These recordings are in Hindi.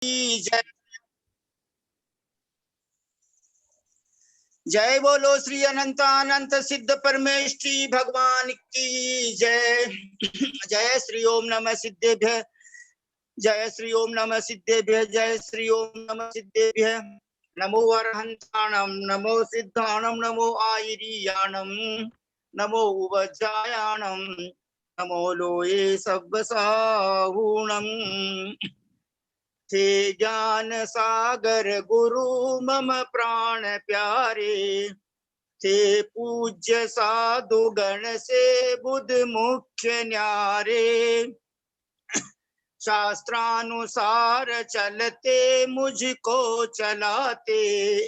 की जय। जय बोलो श्री अनंत अनंत सिद्ध परमेश्वरी भगवान की जय। जय श्री ओम नमः सिद्धेभ्य, जय श्री ओम नमः सिद्धेभ्य, जय श्री ओम नमः सिद्धेभ्य। नमो अरहंताणम, नमो सिद्धाणम, नमो आयरियाणम, नमो उवज्जायाणम, नमो लोये सब्बसाहूणम। थे ज्ञान सागर गुरु मम प्राण प्यारे, थे पूज्य साधु गण से बुध मुख्य न्यारे। शास्त्रानुसार चलते मुझको चलाते,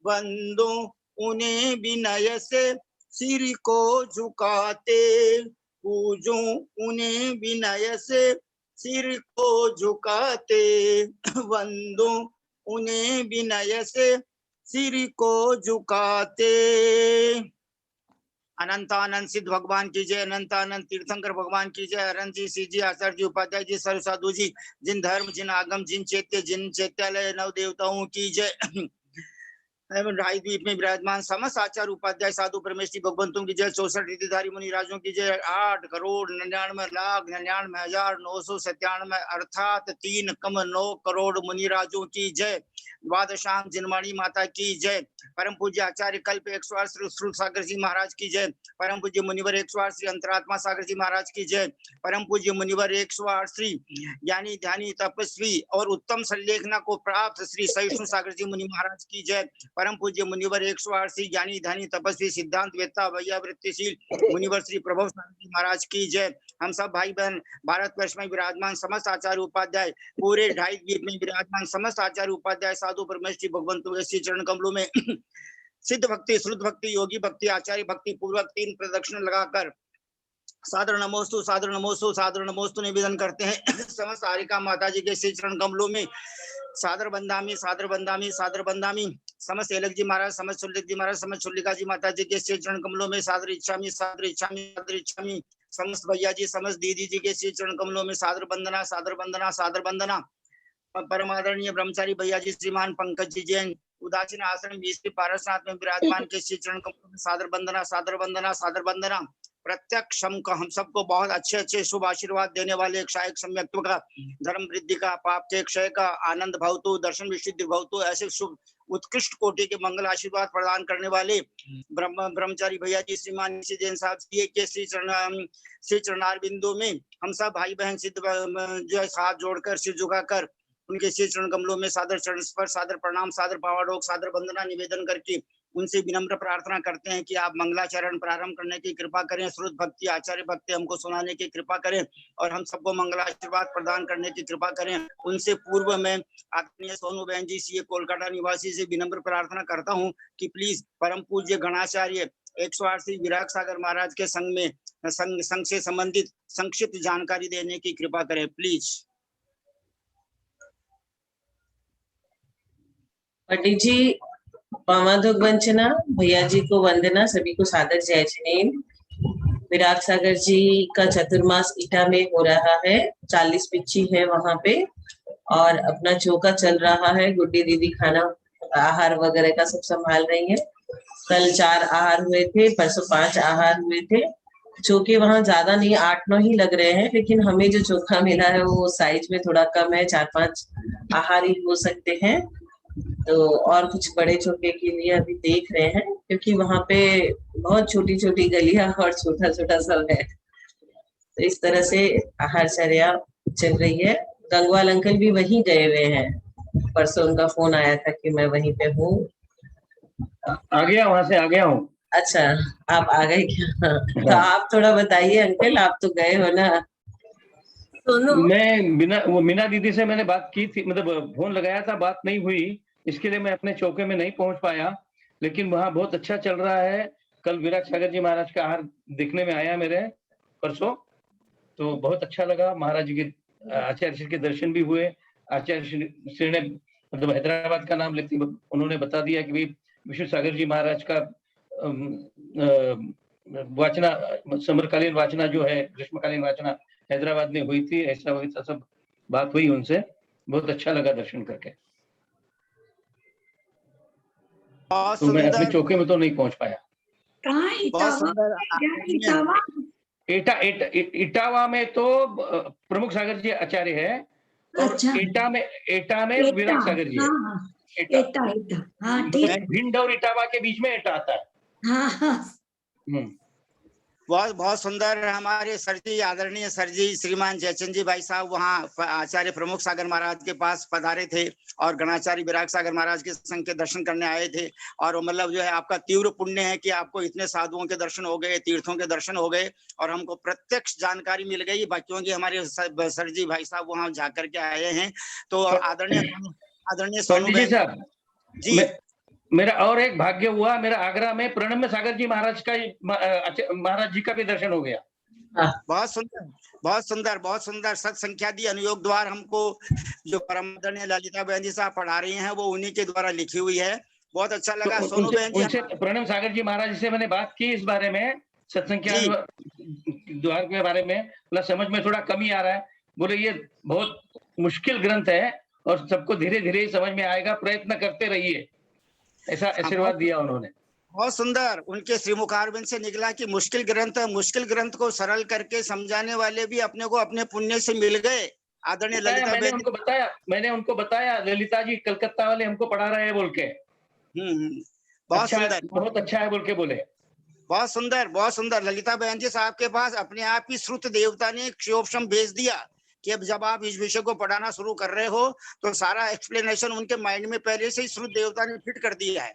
बंदो उन्हें विनय से सिर को झुकाते। पूजो उन्हें विनय से सिर को झुकाते, वंदो उन्हें विनय से सिर को झुकाते। अनंतानंद सिद्ध भगवान की जय, अनंतानंद तीर्थंकर भगवान की जय। हरण जी, सी जी, आचार्य जी, उपाध्याय जी, सर्व साधु जी, जिन धर्म, जिन आगम, जिन चैत्य, जिन चैत्यालय नव देवताओं की जय। राय द्वीप में विराजमान समस्त आचार्य उपाध्याय साधु परमेश्वरी भगवंतों की जय। 64 रिद्धिधारी मुनि राजों की जय। 8,99,99,997 अर्थात 3,9 करोड़ मुनि राजों की जय। द्वादशांग जिनवाणी माता की जय। परम पूज्य आचार्य कल्प 108 श्री श्रुत सागर जी महाराज की जय। परम पूज्य मुनिवर 108 श्री अंतरात्मा सागर जी महाराज की जय। परम पूज्य मुनिवर 108 श्री ज्ञानी ध्यानी तपस्वी और उत्तम संलेखना को प्राप्त श्री सहिष्णु सागर जी मुनि महाराज की जय। परम पूज्य मुनिवर 108 श्री ज्ञानी ध्यानी तपस्वी सिद्धांत वेत्ता वैयावृत्तिशील मुनिवर श्री प्रभु जी महाराज की जय। हम सब भाई बहन भारतवर्ष में विराजमान समस्त आचार्य उपाध्याय, पूरे 2.5 द्वीप में विराजमान समस्त आचार्य उपाध्याय साधु परमेश्वरी भगवंतों के श्री चरण कमलों में सिद्ध भक्ति, श्रुत भक्ति, योगी भक्ति, आचार्य भक्ति पूर्वक 3 प्रदक्षिण लगाकर सादर नमोस्तु, सादर नमोस्तु, सादर नमोस्तु निवेदन करते हैं। समस्त हारिका माता जी के श्री चरण कमलों में सादर बंदामी, सादर बंदामी, सादर बंदामी। समस्त एलक जी महाराज, समस्त चुल्लिक जी महाराज, समस्त चुल्लिका जी माता जी के श्री चरण कमलों में सादर इच्छामी, सादर इच्छामी, सादर इच्छामी। समस्त भैया जी, समस्त दीदी जी के श्री चरण कमलों में सादर वंदना, सादर वंदना, सादर वंदना। परमादरणीय ब्रह्मचारी भैया जी श्रीमान पंकज जी जैन उदासीन आश्रम श्री पारसनाथ में विराजमान के श्री चरण कमलों में सादर वंदना, सादर वंदना, सादर वंदना। प्रत्यक्ष हम सबको बहुत अच्छे अच्छे शुभ आशीर्वाद देने वाले एक शायक सम्यक्त्व का, धर्म वृद्धि का, पाप के क्षय का, आनंद भवतु, दर्शन विशुद्धि भवतु, ऐसे शुभ उत्कृष्ट कोटि के मंगल आशीर्वाद प्रदान करने वाले ब्रह्मचारी भैया जी श्रीमान जैन साहब जी के श्री चरणार बिंदु में हम सब भाई बहन सिद्ध जो है हाथ जोड़कर सिर झुकाकर उनके श्री चरण कमलों में सादर चरण स्पर्श, सादर प्रणाम, सादर पावाडोक, सादर वंदना निवेदन करके उनसे विनम्र प्रार्थना करते हैं कि आप मंगलाचरण प्रारंभ करने की कृपा करें, श्रुत भक्ति, आचार्य भक्ति हमको सुनाने की कृपा करें और हम सबको मंगलाशीर्वाद प्रदान करने की कृपा करें। उनसे पूर्व में आत्मीय सोनू बहन जी सी कोलकाता निवासी से विनम्र प्रार्थना करता हूँ कि प्लीज परम पूज्य गणाचार्य 108 श्री विराग सागर महाराज के संघ से संबंधित संक्षिप्त जानकारी देने की कृपा करें प्लीज। पंडित जी पामाधुक वंचना, भैया जी को वंदना, सभी को सादर जय जिनेन्द्र। विराग सागर जी का चतुर्मास ईटा में हो रहा है, 40 पिच्ची है वहां पे और अपना चौका चल रहा है। गुड्डी दीदी खाना आहार वगैरह का सब संभाल रही है। कल 4 आहार हुए थे, परसों 5 आहार हुए थे। चौके वहां ज्यादा नहीं 8-9 ही लग रहे हैं, लेकिन हमें जो चोखा मिला है वो साइज में थोड़ा कम है, 4-5 आहार ही हो सकते हैं। तो और कुछ बड़े चौके के लिए अभी देख रहे हैं, क्योंकि वहां पे बहुत छोटी छोटी गलियां और छोटा छोटा सब है। तो इस तरह से आहारचर्या चल रही है। गंगवाल अंकल भी वहीं गए हुए हैं, परसों उनका फोन आया था कि मैं वहीं पे हूँ। आ गया, वहां से आ गया हूँ। अच्छा, आप आ गए क्या? तो आप थोड़ा बताइए अंकल, आप तो गए हो ना। मैं मीना दीदी से मैंने बात की थी, मतलब फोन लगाया था, बात नहीं हुई, इसके लिए मैं अपने चौके में नहीं पहुंच पाया, लेकिन वहां बहुत अच्छा चल रहा है। कल विराग सागर जी महाराज का आहार देखने में आया मेरे परसों, तो बहुत अच्छा लगा। महाराज जी के आचार्य श्री के दर्शन भी हुए। आचार्य श्री ने मतलब हैदराबाद का नाम लेते उन्होंने बता दिया कि भाई विश्व सागर जी महाराज का वाचना, समरकालीन वाचना जो है, ग्रीष्मकालीन वाचना हैदराबाद में हुई थी, ऐसा वैसा सब बात हुई उनसे। बहुत अच्छा लगा दर्शन करके। बहुत तो मैं अपने सुंदर, चौके में तो नहीं पहुंच पाया। कहाँ बहुत इटावा सुंदर। क्या इटावा? इटावा में तो प्रमुख सागर जी आचार्य है, और अच्छा एटा में एटा, विराट सागर जी है। हाँ हाँ एटा एटा एटा, हाँ ठीक, मतलब भिंड और इटावा के बीच में एटा आता है। हाँ हाँ बहुत बहुत सुंदर। हमारे सर जी, आदरणीय सर जी श्रीमान जयचंद जी भाई साहब वहाँ आचार्य प्रमुख सागर महाराज के पास पधारे थे और गणाचार्य विराट सागर महाराज के संग के दर्शन करने आए थे। और मतलब जो है आपका तीव्र पुण्य है कि आपको इतने साधुओं के दर्शन हो गए, तीर्थों के दर्शन हो गए, और हमको प्रत्यक्ष जानकारी मिल गई, क्योंकि हमारे सर जी भाई साहब वहाँ जा करके आए हैं। तो आदरणीय सोनू पंडित जी बहन साहब, जी, मेरा और एक भाग्य हुआ, मेरा आगरा में प्रणम्य सागर जी महाराज का महाराज जी का भी दर्शन हो गया। बहुत सुंदर, बहुत सुंदर, बहुत सुंदर। सत संख्या दी अनुयोग द्वार हमको जो परम आदरणीय ललिता बहन जी साहब पढ़ा रही हैं वो उन्हीं के द्वारा लिखी हुई है। बहुत अच्छा लगा। तो सोनू बहन जी उनसे प्रणम सागर जी महाराज से मैंने बात की इस बारे में, सत्संख्या जी, द्वार के बारे में, मतलब समझ में थोड़ा कमी आ रहा है। बोले ये बहुत मुश्किल ग्रंथ है और सबको धीरे धीरे ही समझ में आएगा, प्रयत्न करते रहिए, ऐसा आशीर्वाद दिया उन्होंने। बहुत सुंदर। उनके श्रीमुखारविंद से निकला कि मुश्किल ग्रंथ को सरल करके समझाने वाले भी अपने को अपने पुण्य से मिल गए। आदरणीय ललिता मैंने बहन उनको बताया ललिता जी कलकत्ता वाले हमको पढ़ा रहे हैं बोल के। बहुत अच्छा है, सुंदर, बहुत अच्छा है बोल के बोले। बहुत सुंदर, बहुत सुंदर। ललिता बहन जी साहब के पास अपने आप ही श्रुत देवता ने क्षोभशम भेज दिया कि अब जब आप इस विषय को पढ़ाना शुरू कर रहे हो तो सारा एक्सप्लेनेशन उनके माइंड में पहले से ही श्रुत देवता ने फिट कर दिया है।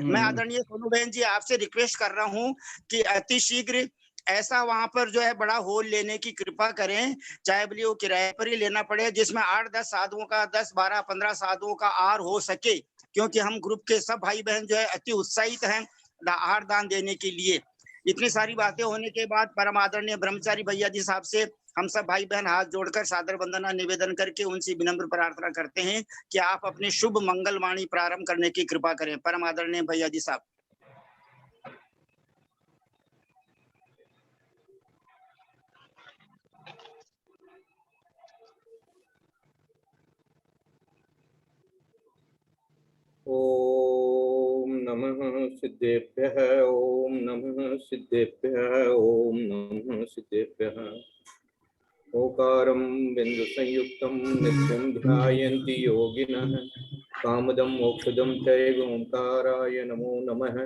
मैं आदरणीय सोनू बहन जी आपसे रिक्वेस्ट कर रहा हूँ कि अति शीघ्र ऐसा वहां पर जो है बड़ा हॉल लेने की कृपा करें, चाहे बोलिए वो किराए पर ही लेना पड़े, जिसमें 8-10 साधुओं का, 10, 12, 15 साधुओं का आहार हो सके, क्योंकि हम ग्रुप के सब भाई बहन जो है अति उत्साहित हैं आहार दान देने के लिए। इतनी सारी बातें होने के बाद परम आदरणीय ब्रह्मचारी भैया जी साहब से हम सब भाई बहन हाथ जोड़कर सादर वंदना निवेदन करके उनसे विनम्र प्रार्थना करते हैं कि आप अपने शुभ मंगल वाणी प्रारंभ करने की कृपा करें। परम आदरणीय भैया जी साहब। ओम नमः सिद्धेभ्यः, ओम नमः सिद्धेभ्यः, ओम नमः सिद्धेभ्यः। ओकारं बिन्दुसंयुक्तं नित्यं ध्यायन्ति योगिनः, कामदं मोक्षदं चैव ओंकाराय नमो नमः।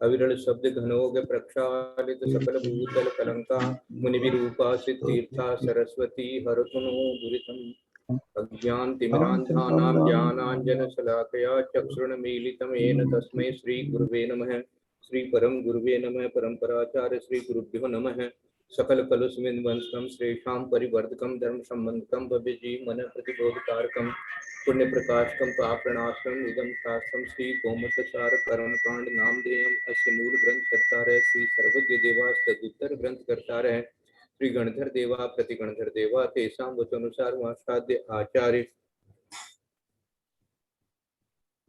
अविरल शब्द घनोग प्रक्षालित सकल भूतल कलंका, मुनिविरूपा सिद्धीर्था सरस्वती हरतु नो दुरितम्। अज्ञानतिमिरान्धानां ज्ञानाञ्जनशलाकया चक्षुरुन्मीलितं येन तस्मै श्रीगुरुवे नमः। श्रीपरम गुरुवे नमः। परम्पराचार्य श्रीगुरुभ्यो नमः। सकलकलुषविध्वंसनं श्रेषां परिवर्धकं धर्मसम्बन्धकं भव्यजीवनं प्रतिबोधकारकं पुण्यप्रकाशकं पापप्रणाशकम् इदं शास्त्रं श्रीगोमतसार कर्मकाण्ड नामधेयम्। अस्य मूलग्रन्थकर्तारः श्री सर्वज्ञदेवास्तदुत्तर ग्रंथकर्तारः श्री गणधर देवा प्रति गणधर देवा तेषां वचनानुसार वासाद्य आचार्य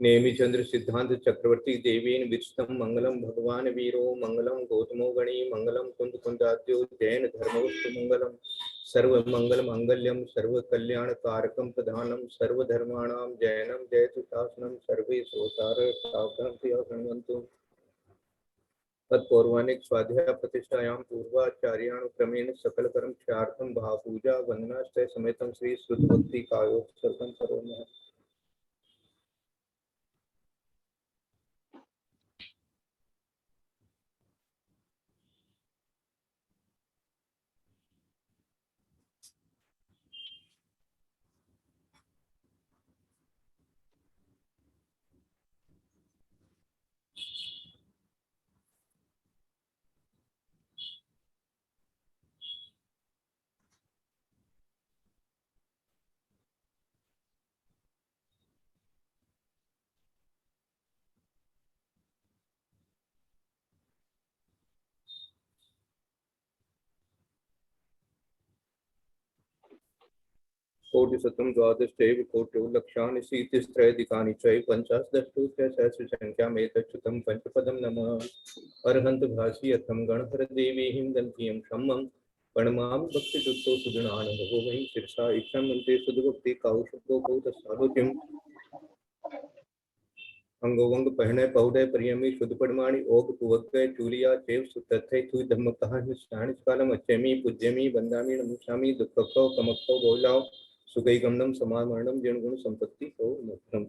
नेमिचंद्र सिद्धांत चक्रवर्ती देवेन विरचितं मंगलम भगवान वीरो मंगलम गौतमो गणी मंगलम कुंद कुंदाद्यो जैन धर्मोस्तु मंगलम सर्वमंगल मांगल्यम सर्वकल्याणकारकं प्रधानम सर्वधर्माणां जैनम जयतु शासनम सर्वे श्रोतार सावधानतया शृण्वन्तु। तत्पौर्वाणिक स्वाध्याय प्रतिष्ठायां पूर्वाचार्यानुक्रमेण सकल कर्म क्षयार्थं भावपूजा वंदनाश्चय समेतं श्री श्रुत भक्ति कायोत्सर्गं करोमि। कोटिशतं द्वादशैव कोटि लक्षाणि शीतिस्त्रयधिकानि चैव पञ्चाशदष्टोत्तर सहस्रसङ्ख्यामेतच्छ्रुतं पंचपदं नमः। अर्हन्त भाषियथं गणहर देवीं गन्धीयं क्षमं प्रणमामि भक्ति जुक्तो सुजनान भगो वही शिरसा इच्छा मंत्रे सुध भक्ति काउशको को तसालोचिम अंगोवंग पहने पहुडे प्रियमी शुद्ध पड़माणी ओग पुवक्के चूलिया चेव सुतथे तु धम्म कहा निष्ठान कालम अच्छेमी पूज्यमी वंदामी नमस्यामि दुखको कमको बोलाओ सुगई गमनम समामरणम जन गुण संपत्ति हो मोक्षम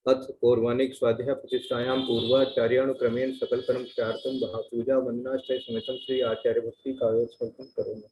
अथ पौर्वाणिक स्वाध्याय प्रतिष्ठायां पूर्वाचार्यानुक्रमेण सकल कर्म चार्तम पूजा वंदना समेतम श्री आचार्य भक्ति काव्योत्सवम करोमि।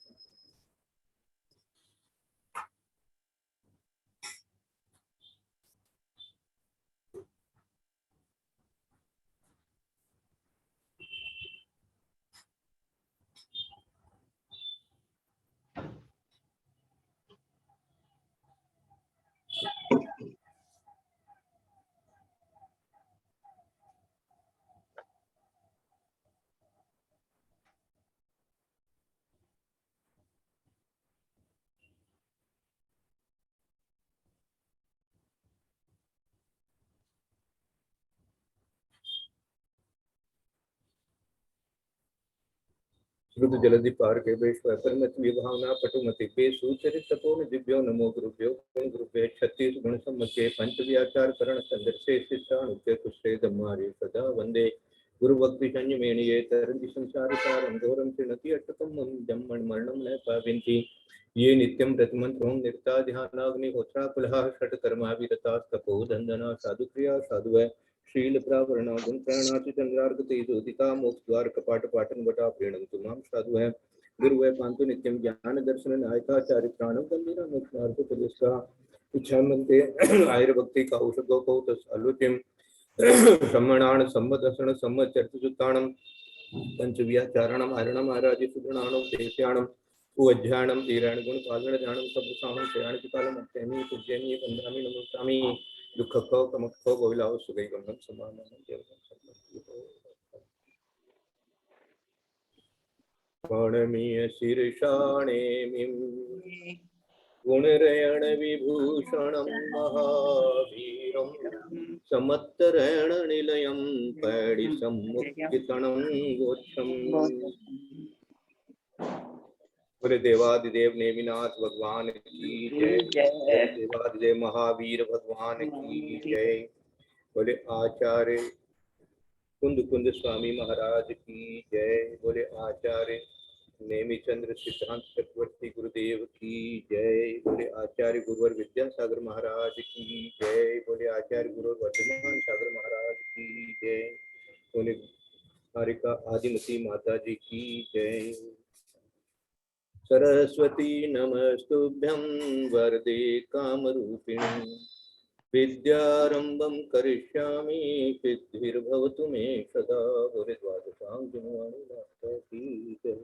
श्रुत जलधि पार के बेश्वर परमत विभावना पटुमति पे सुचरित तपोन दिव्यो नमो गुरुभ्यो गुरुभ्य 36 गुण सम्मते पंच व्याचार करण संदर्शे शिष्टानुच्य कुश्रे धम्मारे सदा वंदे गुरु भक्ति संयमेनिये तरंति संसार सारं घोरं त्रिणति अष्टकं जम्मण मरणं न पाविन्ति ये नित्यं रतमन्त्रं निरता ध्यानाग्निहोत्रा कुलः षट कर्मा विरता तपो धन्दना साधु क्रिया साधु शील प्रावरणा गुण प्रणाति चंद्रार्गति ज्योतिका मोक्ष द्वार कपाट पाटन बटा प्रेणम तुमाम साधु है गुरु है पांतु नित्यम ज्ञान दर्शन नायका चारित्राणम गंभीरा मोक्ष मार्ग प्रवेशा इच्छा मनते आयुर भक्ति का औषधो को तस आलोच्यम सम्मणान सम्मदर्शन सम्मचर्च सुताणम पंचव्याचारणम आरणम आराज्य सुगुणाणम देश्याणम उज्जाणम तीरण गुण पालन ध्यानम सब्रसाणम प्रयाण कालम अत्यमी पूज्यमी वंदामि नमस्यामि दुखको कमको गोविलाओ सुगई गमनम समानम गणमीय शीर्षाणेमिं गुणरयण विभूषणं महावीरं समत्तरण निलयं पैडिसमुक्तितनं गोच्छम् बोले देवादिदेव नेमिनाथ भगवान की जय देवादिदेव महावीर भगवान की जय बोले आचार्य कुंद कुंद स्वामी महाराज की जय बोले आचार्य नेमिचंद्र सिद्धांत चक्रवर्ती गुरुदेव की जय बोले आचार्य गुरुवर विद्यासागर महाराज की जय बोले आचार्य गुरुवर वर्धमान सागर महाराज की जय बोले कारिका आदिमती माता जी की जय सरस्वती नमस्तुभ्यं वरदे कामरूपिणी विद्यारंभं करिष्यामि सिद्धिर्भवतु मे सदा बोले द्वादशां दिनवाणी माता की जय।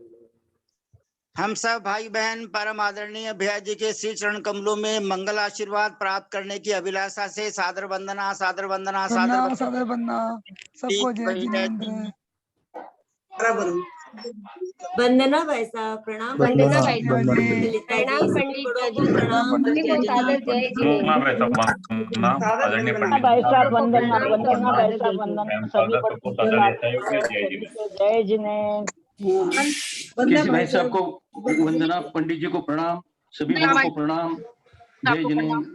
हम सब भाई बहन परम आदरणीय भैया जी के श्री चरण कमलों में मंगल आशीर्वाद प्राप्त करने की अभिलाषा से सादर वंदना सादर वंदना सादर वंदना सबको जय जिनेंद्र। वंदना भाई साहब प्रणाम वंदना भाई साहब प्रणाम पंडित जी सादर जय वंदना भाई साहब आदरणीय पंडित भाई साहब वंदना वंदना भाई साहब वंदना सभी सबको सादर जय जिनेंद्र। केसी भाई साहब को वंदना, पंडित जी को प्रणाम, सभी लोगों को प्रणाम, जय जिनेंद्र।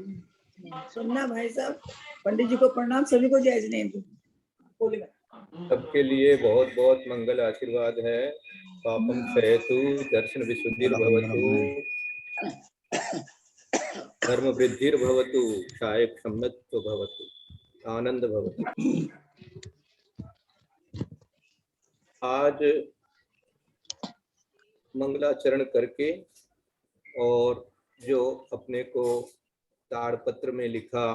वंदना भाई साहब पंडित जी को प्रणाम, सभी को जय जिनेंद्र। सबके लिए बहुत बहुत मंगल आशीर्वाद है। पापम क्षयतु दर्शन विशुद्धिर्भवतु धर्म वृद्धिर्भवतु क्षाय क्षमत्व भवतु आनंद भवतु। आज मंगलाचरण करके और जो अपने को ताड़पत्र में लिखा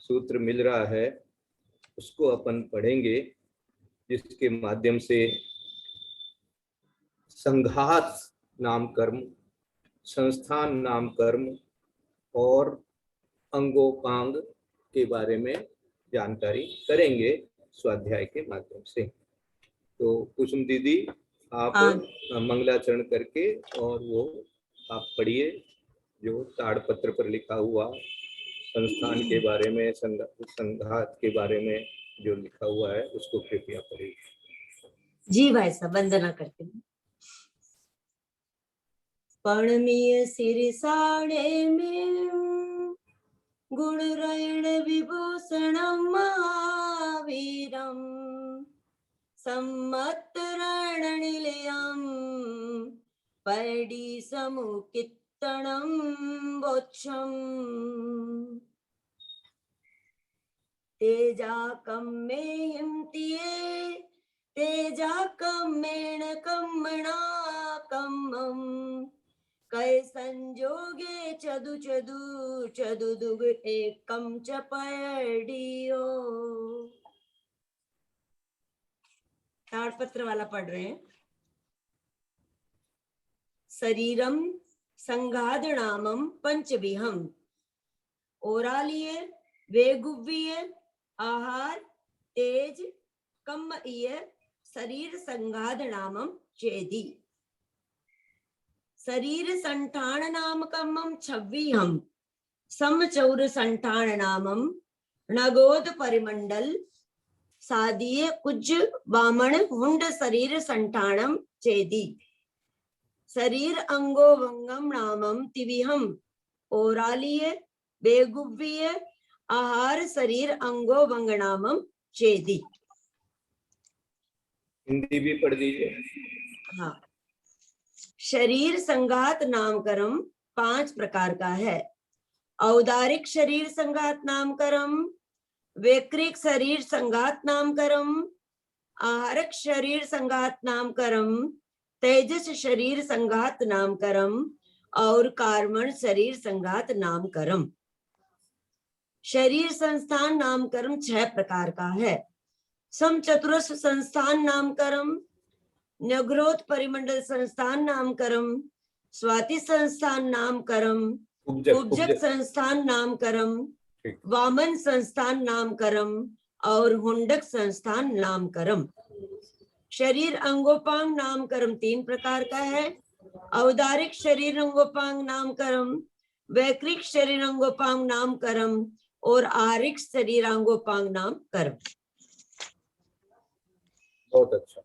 सूत्र मिल रहा है उसको अपन पढ़ेंगे, जिसके माध्यम से संघात नाम कर्म, संस्थान नाम कर्म और अंगोपांग के बारे में जानकारी करेंगे स्वाध्याय के माध्यम से। तो कुसुम दीदी आप मंगलाचरण करके और वो आप पढ़िए जो ताड़पत्र पर लिखा हुआ संस्थान के बारे में, संघात के बारे में जो लिखा हुआ है उसको कृपया पढ़िए। जी भाई साहब वंदना करते हैं। पणमीय सिरसाणे में गुण रयण विभूषणं महावीरं सम्मतरणनिलयं पैडी समुकित्तणं वोक्षम् तेजाकम्मेयन्तिये तेजाकम्मेण कम्मणा कम्मम् कै संजोगे चदु चदु चदु दुग एकम च पयडियो। ताड़पत्र वाला पढ़ रहे हैं। शरीरम संघादनामम पंचविहम ओरालिय वेगुव्य आहार तेज कम्मईय शरीर संघादनामम चेदी। शरीर संठान नाम कम्मम छव्वीहम समचौर संठान नामम नगोद परिमंडल सादीय कुज वामन हुंड शरीर संठानम चेदी। शरीर अंगो वंगम नामम तिविहम ओरालिय बेगुव्य आहार शरीर अंगो वंग नामम चेदी। हिंदी भी पढ़ दीजिए। हाँ, शरीर संघात नामकरम 5 प्रकार का है। औदारिक शरीर संघात नामकरम, वैक्रिक शरीर संघात नामकरम, आहारक शरीर संघात नामकरम, तेजस शरीर संघात नामकरम और कार्मण शरीर संघात नामकरम। शरीर संस्थान नामकरम 6 प्रकार का है। समचतुरस्र संस्थान नामकरम, नगरोध परिमंडल संस्थान नामकरम, स्वाति संस्थान नामकरम, उपजक संस्थान नामकरम, वामन संस्थान नामकरम और हुंडक संस्थान नामकरम। शरीर अंगोपांग नामकरम 3 प्रकार का है। औदारिक शरीर अंगोपांग नामकरम, वैक्रिक शरीर अंगोपांग नामकरम और आहारिक शरीर अंगोपांग नामकरम। बहुत अच्छा।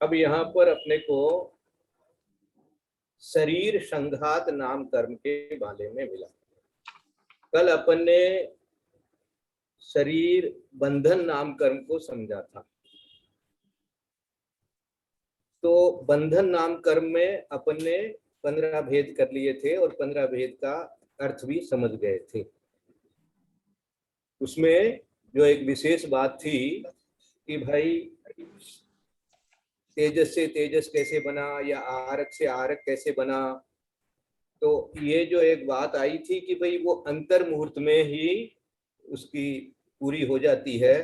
अब यहाँ पर अपने को शरीर संघात नाम कर्म के बारे में मिला। कल अपन ने शरीर बंधन नाम कर्म को समझा था। तो बंधन नाम कर्म में अपन ने 15 भेद कर लिए थे और 15 भेद का अर्थ भी समझ गए थे। उसमें जो एक विशेष बात थी कि भाई तेजस से तेजस कैसे बना या आरक से आरक कैसे बना, तो ये जो एक बात आई थी कि भाई वो अंतर मुहूर्त में ही उसकी पूरी हो जाती है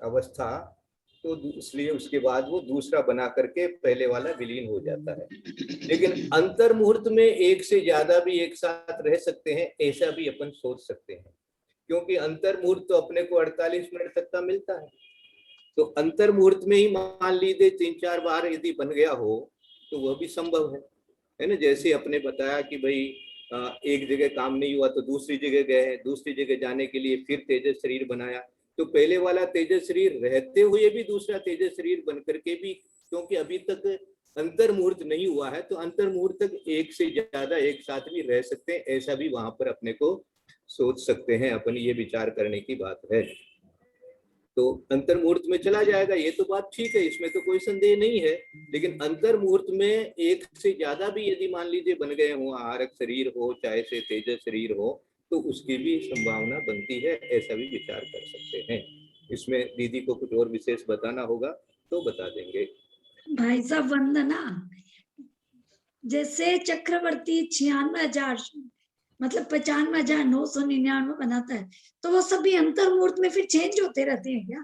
अवस्था, तो इसलिए उसके बाद वो दूसरा बना करके पहले वाला विलीन हो जाता है। लेकिन अंतर मुहूर्त में एक से ज्यादा भी एक साथ रह सकते हैं, ऐसा भी अपन सोच सकते हैं, क्योंकि अंतर मुहूर्त तो अपने को 48 मिनट तक का मिलता है। तो अंतर मुहूर्त में ही मान लीजिए 3-4 बार यदि बन गया हो तो वह भी संभव है ना। जैसे अपने बताया कि भाई एक जगह काम नहीं हुआ तो दूसरी जगह गए, दूसरी जगह जाने के लिए फिर तेजस शरीर बनाया, तो पहले वाला तेजस शरीर रहते हुए भी दूसरा तेजस शरीर बन करके भी, क्योंकि अभी तक अंतर मुहूर्त नहीं हुआ है, तो अंतर मुहूर्त तक एक से ज्यादा एक साथ भी रह सकते हैं, ऐसा भी वहां पर अपने को सोच सकते हैं। अपन ये विचार करने की बात है। तो अंतर मुहूर्त में चला जाएगा, ये तो बात ठीक है, इसमें तो कोई संदेह नहीं है। लेकिन अंतर मुहूर्त में एक से ज्यादा भी यदि मान लीजिए बन गए हो, आहारक शरीर हो चाहे से तेजस शरीर हो, तो उसकी भी संभावना बनती है, ऐसा भी विचार कर सकते हैं। इसमें दीदी को कुछ और विशेष बताना होगा तो बता देंगे। भाई साहब वंदना, जैसे चक्रवर्ती 96,000 मतलब 95,999 बनाता है, तो वो सभी अंतर मुहूर्त में फिर चेंज होते रहते हैं क्या?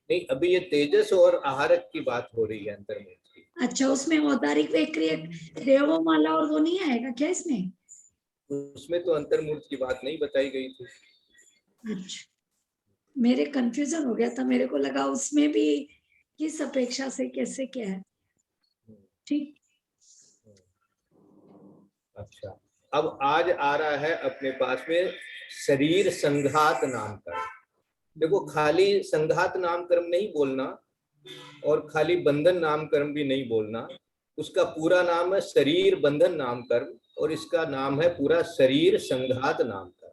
नहीं, अभी ये तेजस और आहारक की बात हो रही है अंतर मुहूर्त की। अच्छा, उसमें औदारिक वैक्रिक देवोमाला और वो नहीं आएगा क्या इसमें? उसमें तो अंतर मुहूर्त की बात नहीं बताई गई थी। अच्छा, मेरे कंफ्यूजन हो गया था, मेरे को लगा उसमें भी किस अपेक्षा से कैसे क्या है। ठीक। अच्छा, अब आज आ रहा है अपने पास में शरीर संघात नाम कर्म। देखो, खाली संघात नाम कर्म नहीं बोलना और खाली बंधन नाम कर्म भी नहीं बोलना, उसका पूरा नाम है शरीर बंधन नाम कर्म, और इसका नाम है पूरा शरीर संघात नाम कर्म।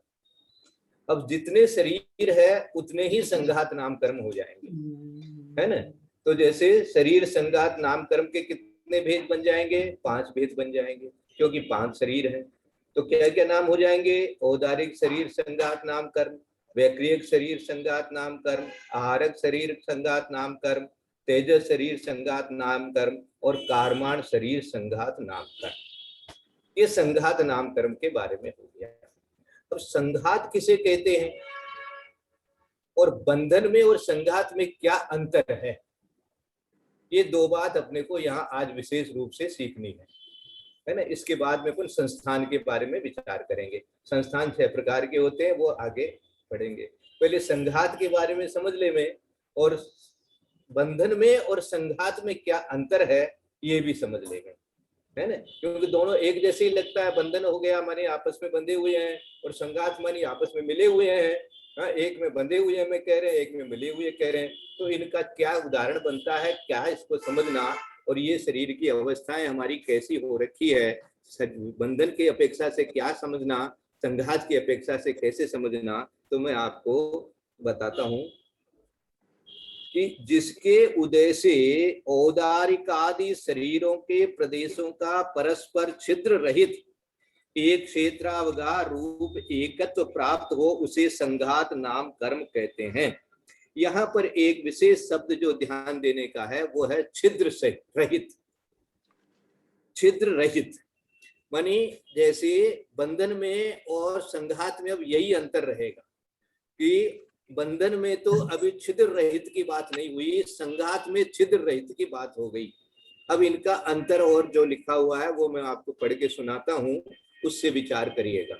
अब जितने शरीर है उतने ही संघात नाम कर्म हो जाएंगे, है ना। तो जैसे शरीर संघात नाम कर्म के कितने भेद बन जाएंगे? 5 भेद बन जाएंगे, क्योंकि 5 शरीर है। तो क्या क्या नाम हो जाएंगे? औदारिक शरीर संघात नाम कर्म, वैक्रियक शरीर संघात नाम कर्म, आहारक शरीर संघात नाम कर्म, तेजस शरीर संघात नाम कर्म, और कारमान शरीर संघात नाम कर्म। ये संघात नाम कर्म के बारे में हो गया। अब संघात किसे कहते हैं और बंधन में और संघात में क्या अंतर है, ये 2 बात अपने को यहाँ आज विशेष रूप से सीखनी है ना। इसके बाद में अपन संस्थान के बारे में विचार करेंगे। संस्थान 6 प्रकार के होते हैं, वो आगे पढ़ेंगे। पहले संघात के बारे में समझ ले में, और बंधन में और संघात में क्या अंतर है ये भी समझ लेंगे, है ना। क्योंकि दोनों एक जैसे ही लगता है। बंधन हो गया माने आपस में बंधे हुए हैं, और संघात माने आपस में मिले हुए हैं। हाँ, एक में बंधे हुए हैं मैं कह रहे हैं, एक में मिले हुए कह रहे हैं। तो इनका क्या उदाहरण बनता है, क्या इसको समझना, और ये शरीर की अवस्थाएं हमारी कैसी हो रखी है, बंधन की अपेक्षा से क्या समझना, संघात की अपेक्षा से कैसे समझना, तो मैं आपको बताता हूं कि जिसके उदय से औदारिक आदि शरीरों के प्रदेशों का परस्पर छिद्र रहित एक क्षेत्रावगाह रूप एकत्व प्राप्त हो, उसे संघात नाम कर्म कहते हैं। यहाँ पर एक विशेष शब्द जो ध्यान देने का है वो है छिद्र से रहित। छिद्र रहित मानी जैसे बंधन में और संघात में अब यही अंतर रहेगा कि बंधन में तो अभी छिद्र रहित की बात नहीं हुई, संघात में छिद्र रहित की बात हो गई। अब इनका अंतर और जो लिखा हुआ है वो मैं आपको पढ़ के सुनाता हूं, उससे विचार करिएगा।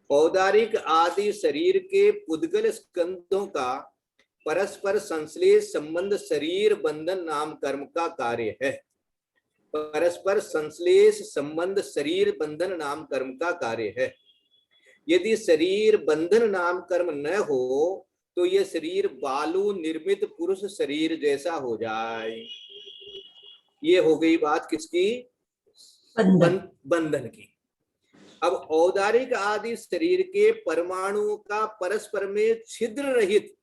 औदारिक आदि शरीर के पुद्गल स्कंधों का परस्पर संश्लेष संबंध शरीर बंधन नाम कर्म का कार्य है। परस्पर संश्लेष संबंध शरीर बंधन नाम कर्म का कार्य है। यदि शरीर बंधन नाम कर्म न हो तो यह शरीर बालू निर्मित पुरुष शरीर जैसा हो जाए। ये हो गई बात किसकी? बंधन की। अब औदारिक आदि शरीर के परमाणुओं का परस्पर में छिद्र रहित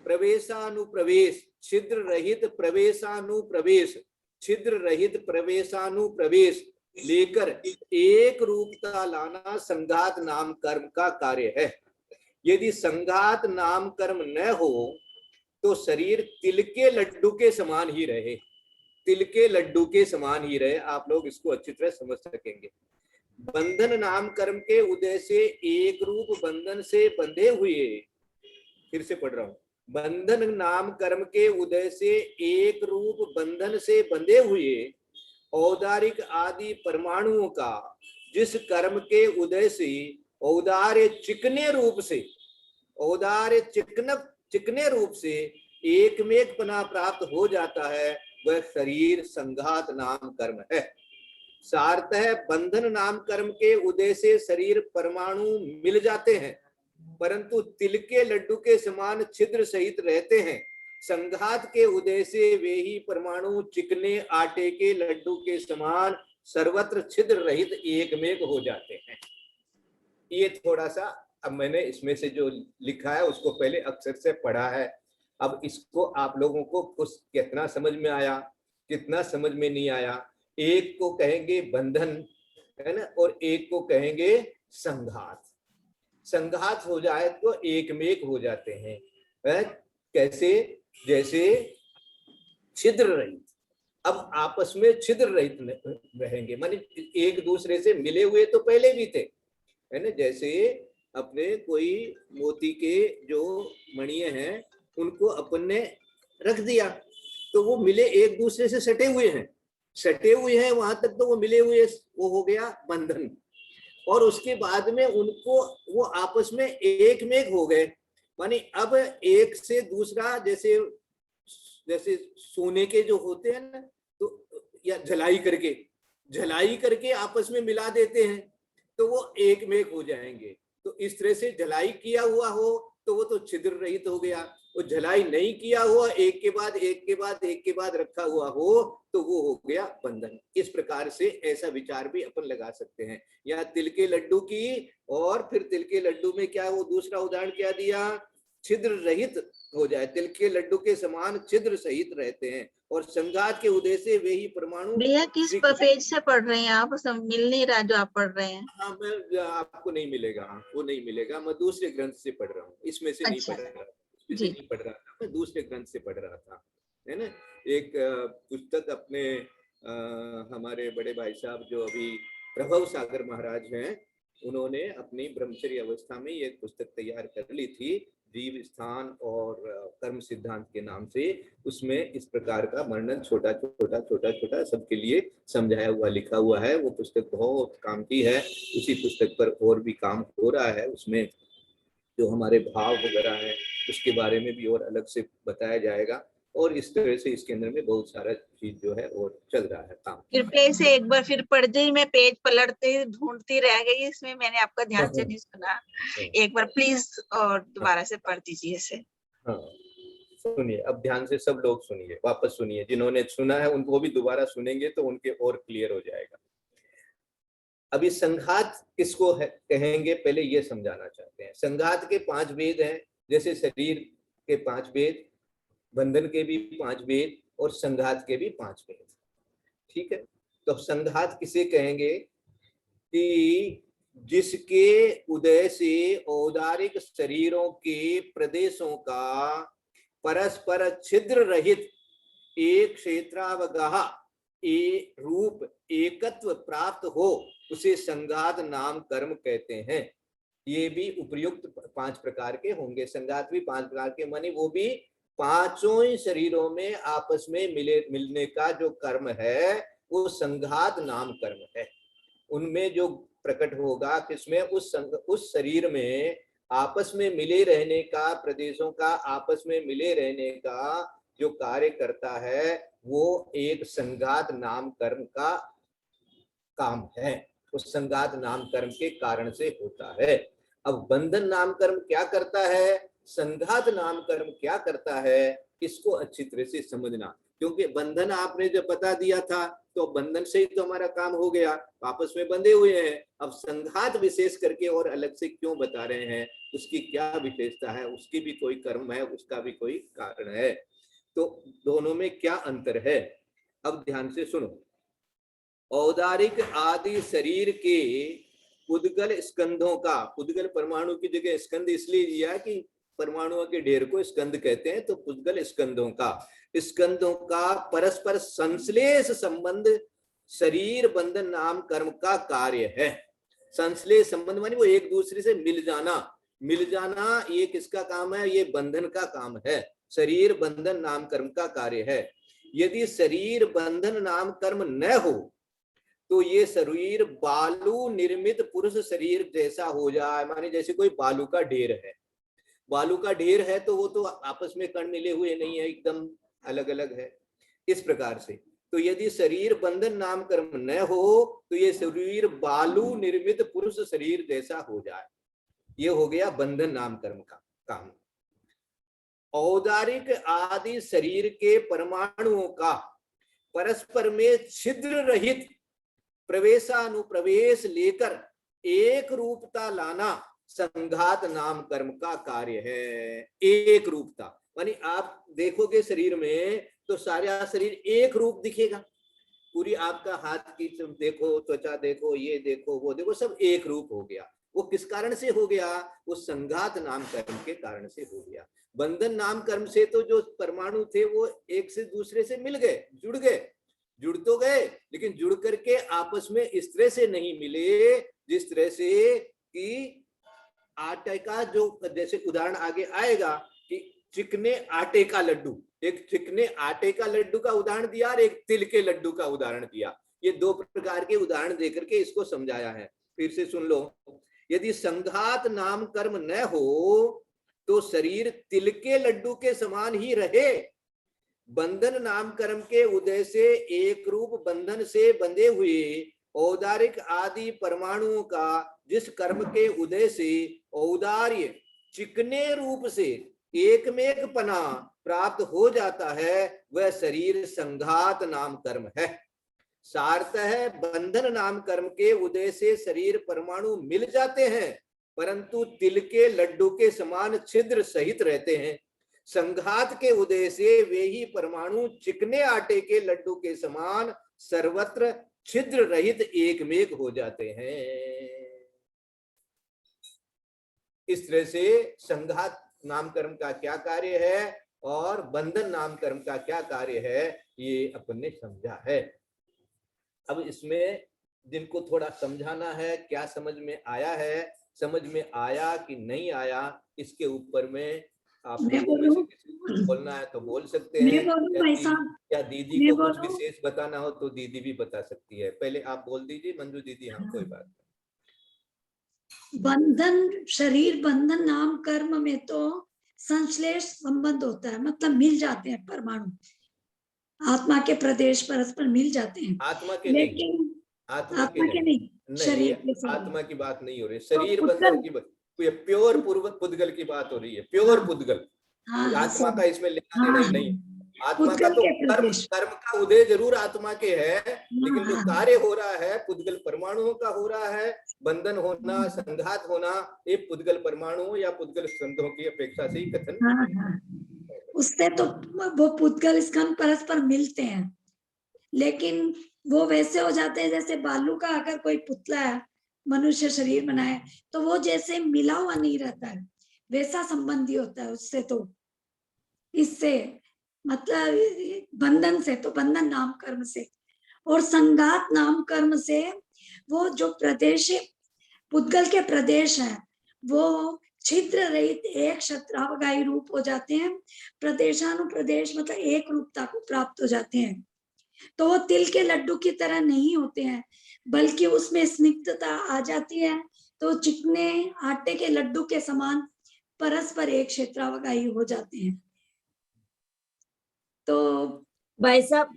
प्रवेशानुप्रवेश, छिद्र रहित प्रवेशानुप्रवेश, छिद्र रहित प्रवेशानुप्रवेश लेकर एक रूपता लाना संघात नाम कर्म का कार्य है। यदि संघात नाम कर्म न हो तो शरीर तिल के लड्डू के समान ही रहे, तिल के लड्डू के समान ही रहे। आप लोग इसको अच्छी तरह समझ सकेंगे। बंधन नाम कर्म के उदय से एक रूप बंधन से बंधे हुए, फिर से पढ़ रहा हूं, बंधन नाम कर्म के उदय से एक रूप बंधन से बंधे हुए औदारिक आदि परमाणुओं का जिस कर्म के उदय से औदार्य चिकने रूप से, औदार्य चिकने रूप से एकमेकपना प्राप्त हो जाता है, वह शरीर संघात नाम कर्म है। सार्थः बंधन नाम कर्म के उदय से शरीर परमाणु मिल जाते हैं परंतु तिल के लड्डू के समान छिद्र सहित रहते हैं। संघात के उदय से वे ही परमाणु चिकने आटे के लड्डू के समान सर्वत्र छिद्र रहित एकमेक हो जाते हैं। ये थोड़ा सा अब मैंने इसमें से जो लिखा है उसको पहले अक्षर से पढ़ा है। अब इसको आप लोगों को कुछ कितना समझ में आया, कितना समझ में नहीं आया। एक को कहेंगे बंधन, है ना, और एक को कहेंगे संघात। संघात हो जाए तो एकमेक हो जाते हैं। कैसे? जैसे छिद्र रहित। अब आपस में छिद्र रहित रहेंगे, माने एक दूसरे से मिले हुए तो पहले भी थे, है ना। जैसे अपने कोई मोती के जो मणिये हैं उनको अपन ने रख दिया तो वो मिले, एक दूसरे से सटे हुए हैं, वहां तक तो वो मिले हुए, वो हो गया बंधन। और उसके बाद में उनको वो आपस में एक मेक हो गए, माने अब एक से दूसरा, जैसे सोने के जो होते हैं ना, तो या झलाई करके आपस में मिला देते हैं तो वो एक मेक हो जाएंगे। तो इस तरह से झलाई किया हुआ हो तो वो तो छिद्र रहित हो गया। वो झलाई नहीं किया हुआ, एक के बाद एक के बाद एक के बाद रखा हुआ हो, तो वो हो गया बंधन। इस प्रकार से ऐसा विचार भी अपन लगा सकते हैं। यहाँ तिल के लड्डू की, और फिर तिल के लड्डू में क्या, वो दूसरा उदाहरण क्या दिया, छिद्र रहित हो जाए, तिल के लड्डू के समान छिद्र सहित रहते हैं, और संघात के उदय से वे ही परमाणु। भैया किस पेज से पढ़ रहे हैं आप? मिल नहीं रहा जो आप पढ़ रहे हैं। हाँ, मैं आपको नहीं मिलेगा, वो नहीं मिलेगा। मैं दूसरे ग्रंथ से पढ़ रहा हूँ, इसमें से नहीं पढ़ रहा, इसमें से नहीं पढ़ रहा था, मैं दूसरे ग्रंथ से पढ़ रहा था, है ना। एक पुस्तक अपने हमारे बड़े भाई साहब जो अभी प्रभव सागर महाराज हैं, उन्होंने अपनी ब्रह्मचर्य अवस्था में ये पुस्तक तैयार कर ली थी, जीव स्थान और कर्म सिद्धांत के नाम से। उसमें इस प्रकार का वर्णन छोटा छोटा छोटा छोटा सबके लिए समझाया हुआ लिखा हुआ है। वो पुस्तक बहुत काम की है। उसी पुस्तक पर और भी काम हो रहा है। उसमें जो हमारे भाव वगैरह है उसके बारे में भी और अलग से बताया जाएगा, और इस तरह से इसके अंदर में बहुत सारा चीज जो है और चल रहा है काम। कृपया से एक बार फिर पढ़ दी, मैं पेज पलटती ढूंढती रह गई, इसमें मैंने आपका ध्यान से नहीं सुना। एक बार प्लीज और दोबारा से पढ़ दीजिए इसे। हाँ, सुनिए, अब ध्यान से सब लोग सुनिए, वापस सुनिए। जिन्होंने सुना है उनको भी दोबारा सुनेंगे तो उनके और क्लियर हो जाएगा। अभी संघात किसको कहेंगे, पहले ये समझाना चाहते हैं। संघात के 5 भेद हैं, जैसे शरीर के 5 भेद, बंधन के भी 5 भेद, और संघात के भी 5 भेद। ठीक है, तो संघात किसे कहेंगे कि जिसके उदय से औदारिक शरीरों के प्रदेशों का परस्पर छिद्र रहित एक क्षेत्रावगाह रूप एकत्व प्राप्त हो, उसे संघात नाम कर्म कहते हैं। ये भी उपयुक्त 5 प्रकार के होंगे। संघात भी 5 प्रकार के, माने वो भी पांचों ही शरीरों में आपस में मिलने का जो कर्म है वो संघात नाम कर्म है। उनमें जो प्रकट होगा किसमें, उस शरीर में आपस में मिले रहने का, प्रदेशों का आपस में मिले रहने का जो कार्य करता है वो एक संघात नाम कर्म का काम है। उस संघात नाम कर्म के कारण से होता है। अब बंधन नाम कर्म क्या करता है, संघात नाम कर्म क्या करता है, इसको अच्छी तरह से समझना। क्योंकि बंधन आपने जब बता दिया था तो बंधन से ही तो हमारा काम हो गया, आपस में बंधे हुए हैं। अब संघात विशेष करके और अलग से क्यों बता रहे हैं, उसकी क्या विशेषता है, उसकी भी कोई कर्म है, उसका भी कोई कारण है, तो दोनों में क्या अंतर है। अब ध्यान से सुनो। औदारिक आदि शरीर के पुद्गल स्कंधों का, पुद्गल परमाणु की जगह स्कंद इसलिए दिया कि परमाणुओं के ढेर को स्कंद कहते हैं, तो पुद्गल स्कंधों का परस्पर संश्लेष संबंध शरीर बंधन नाम कर्म का कार्य है। संश्लेष संबंध मानी वो एक दूसरे से मिल जाना, ये किसका काम है, ये बंधन का काम है। शरीर बंधन नाम कर्म का कार्य है। यदि शरीर बंधन नाम कर्म न हो तो ये शरीर बालू निर्मित पुरुष शरीर जैसा हो जाए। माने जैसे कोई बालू का ढेर है, बालू का ढेर है तो वो तो आपस में कण मिले हुए नहीं है, एकदम अलग अलग है। इस प्रकार से तो यदि शरीर बंधन नाम कर्म न हो तो ये शरीर बालू निर्मित पुरुष शरीर जैसा हो जाए, ये हो गया बंधन नाम कर्म का काम। औदारिक आदि शरीर के परमाणुओं का परस्पर में छिद्र रहित प्रवेशानुप्रवेश लेकर एक रूपता लाना संघात नाम कर्म का कार्य है। एक रूपता मानी आप देखोगे शरीर में तो सारा शरीर एक रूप दिखेगा। पूरी आपका हाथ की देखो, त्वचा देखो, ये देखो, वो देखो, सब एक रूप हो गया। वो किस कारण से हो गया, वो संघात नाम कर्म के कारण से हो गया। बंधन नाम कर्म से तो जो परमाणु थे वो एक से दूसरे से मिल गए, जुड़ तो गए, लेकिन जुड़ करके आपस में इस तरह से नहीं मिले जिस तरह से कि आटे का, जो जैसे उदाहरण आगे आएगा कि चिकने आटे का लड्डू, एक चिकने आटे का लड्डू का उदाहरण दिया और एक तिल के लड्डू का उदाहरण दिया। ये 2 प्रकार के उदाहरण देकर के इसको समझाया है। फिर से सुन लो। यदि संघात नाम कर्म न हो तो शरीर तिल के लड्डू के समान ही रहे। बंधन नाम कर्म के उदय से एक रूप बंधन से बंधे हुए औदारिक आदि परमाणुओं का जिस कर्म के उदय से औदार्य चिकने रूप से एकमेक पना प्राप्त हो जाता है, वह शरीर संघात नाम कर्म है। सार्थः बंधन नाम कर्म के उदय से शरीर परमाणु मिल जाते हैं, परंतु तिल के लड्डू के समान छिद्र सहित रहते हैं। संघात के उदय से वे ही परमाणु चिकने आटे के लड्डू के समान सर्वत्र छिद्र रहित एकमेक हो जाते हैं। इस तरह से संघात नाम कर्म का क्या कार्य है और बंधन नाम कर्म का क्या कार्य है, ये अपन ने समझा है। अब इसमें जिनको थोड़ा समझाना है, क्या समझ में आया है, समझ में आया कि नहीं आया, इसके ऊपर में आप लोगों में से किसी को बोलना है तो बोल सकते हैं, या दीदी को कुछ विशेष बताना हो तो दीदी भी बता सकती है। पहले आप बोल दीजिए मंजू दीदी। हाँ, कोई बात नहीं। बंधन, शरीर बंधन नाम कर्म में तो संश्लेष संबंध होता है, मतलब मिल जाते हैं परमाणु, आत्मा के प्रदेश परस्पर मिल जाते हैं। आत्मा के लेकिन नहीं, आत्मा के नहीं, शरीर के साथ आत्मा की बात नहीं हो रही, शरीर बंधन की बात, प्योर पुद्गल की बात हो रही है, प्योर पुद्गल। आत्मा का इसमें लेना देना नहीं। आत्मा का तो कर्म का उदय जरूर आत्मा के है, लेकिन जो कार्य हो रहा है पुद्गल परमाणुओं का हो रहा है। बंधन होना, संघात होना, ये पुद्गल परमाणु या पुद्गल स्कंधों की अपेक्षा से ही कथन। उससे तो वो पुद्गल स्कंध परस्पर मिलते हैं, लेकिन वो वैसे हो जाते हैं जैसे बालू का अगर कोई पुतला है, मनुष्य शरीर बनाए तो वो जैसे मिला हुआ नहीं रहता है, वैसा संबंधी होता है उससे। तो इससे मतलब बंधन से तो बंधन नाम कर्म से, और संघात नाम कर्म से वो जो प्रदेश पुद्गल के प्रदेश है वो छिद्र रहित एक क्षत्रावगाही रूप हो जाते हैं। प्रदेशानुप्रदेश मतलब एक रूपता को प्राप्त हो जाते हैं। तो वो तिल के लड्डू की तरह नहीं होते हैं, बल्कि उसमें स्निग्धता आ जाती है, तो चिकने आटे के लड्डू के समान परस्पर एक क्षेत्रावगाही हो जाते हैं। तो भाई साहब,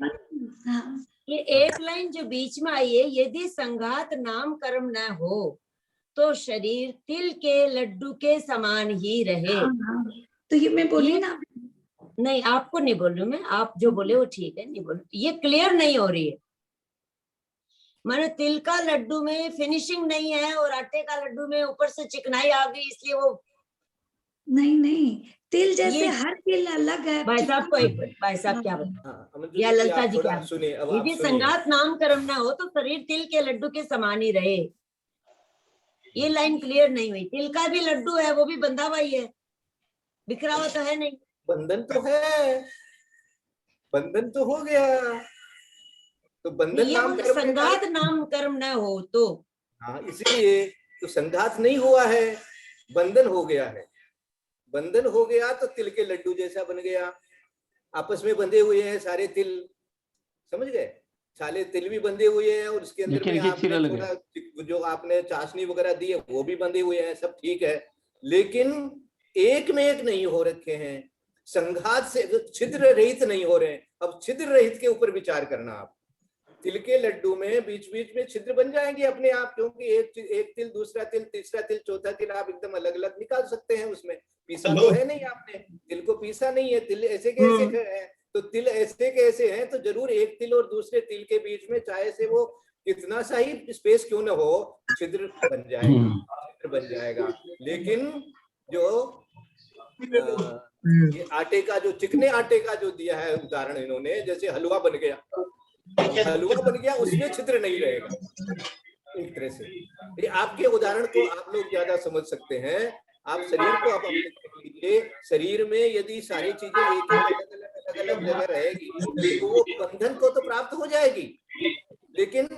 हाँ, ये एक लाइन जो बीच में आई है, यदि संघात नाम कर्म न हो तो शरीर तिल के लड्डू के समान ही रहे। हाँ, तो ये मैं बोली ना, नहीं आपको नहीं बोल रही मैं, आप जो बोले वो ठीक है, नहीं बोल, ये क्लियर नहीं हो रही है। माने तिल का लड्डू में फिनिशिंग नहीं है और आटे का लड्डू में ऊपर से चिकनाई आ गई, इसलिए वो नहीं तिल जैसे हर तिल अलग है। भाई साहब को एक भाई साहब क्या बताए, या ललता जी क्या सुनिए, यदि संघात नाम कर्म ना हो तो शरीर तिल के लड्डू के समान ही रहे। ये लाइन क्लियर नहीं हुई। तिल का भी लड्डू है, वो भी बंधा हुआ ही है, बिखरा हुआ तो है नहीं। बंधन तो है, बंधन तो हो गया, तो बंधन नाम कर्म, संघात नाम कर्म न हो तो, हाँ इसलिए तो संघात नहीं हुआ है, बंधन हो गया है। बंधन हो गया तो तिल के लड्डू जैसा बन गया, आपस में बंधे हुए हैं सारे तिल, समझ गए, सारे तिल भी बंधे हुए हैं, और उसके अंदर में आपने थोड़ा जो आपने चाशनी वगैरह दी है वो भी बंधे हुए हैं, सब ठीक है, लेकिन एक में एक नहीं हो रखे हैं, संघात से छिद्र रहित नहीं हो रहे हैं। अब छिद्र रहित के ऊपर विचार करना आप। तिल के लड्डू में बीच बीच में छिद्र बन जाएंगे अपने आप, क्योंकि एक तिल, दूसरा तिल, तीसरा तिल, चौथा तिल आप एकदम अलग अलग निकाल सकते हैं। उसमें पीसा तो है नहीं, आपने तिल को पीसा नहीं है, तिल ऐसे कैसे है, तो तिल ऐसे कैसे हैं, तो जरूर एक तिल और दूसरे तिल के बीच में चाहे से वो कितना सा ही स्पेस क्यों ना हो, छिद्र बन जाएगा, छिद्र बन जाएगा। लेकिन जो ये आटे का, जो चिकने आटे का जो दिया है उदाहरण इन्होंने, जैसे हलवा बन गया, हलवा बन गया, उसमें छिद्र नहीं रहेगा। एक तरह से ये आपके उदाहरण को आप लोग ज्यादा समझ सकते हैं। आप शरीर को आप अपने देख लीजिए, शरीर में यदि सारी चीजें एक अलग अलग जगह रहेगी तो वो बंधन को तो प्राप्त हो जाएगी, लेकिन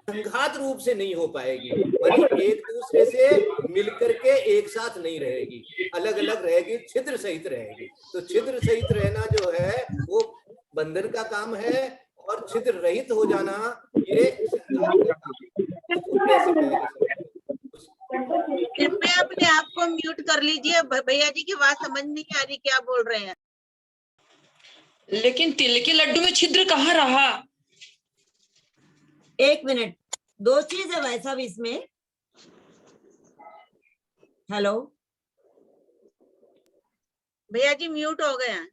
संघात रूप से नहीं हो पाएगी, मतलब एक दूसरे से मिलकर के एक साथ नहीं रहेगी, अलग अलग रहेगी, छिद्र सहित रहेगी। तो छिद्र सहित रहना जो है वो बंधन का काम है, और छिद्र रहित हो जाना ये कृपया अपने आप को म्यूट कर लीजिए, भैया जी की बात समझ नहीं आ रही क्या बोल रहे हैं। लेकिन तिल के लड्डू में छिद्र कहाँ रहा? एक मिनट, दो चीज है भाई साहब इसमें। हेलो, भैया जी म्यूट हो गए हैं।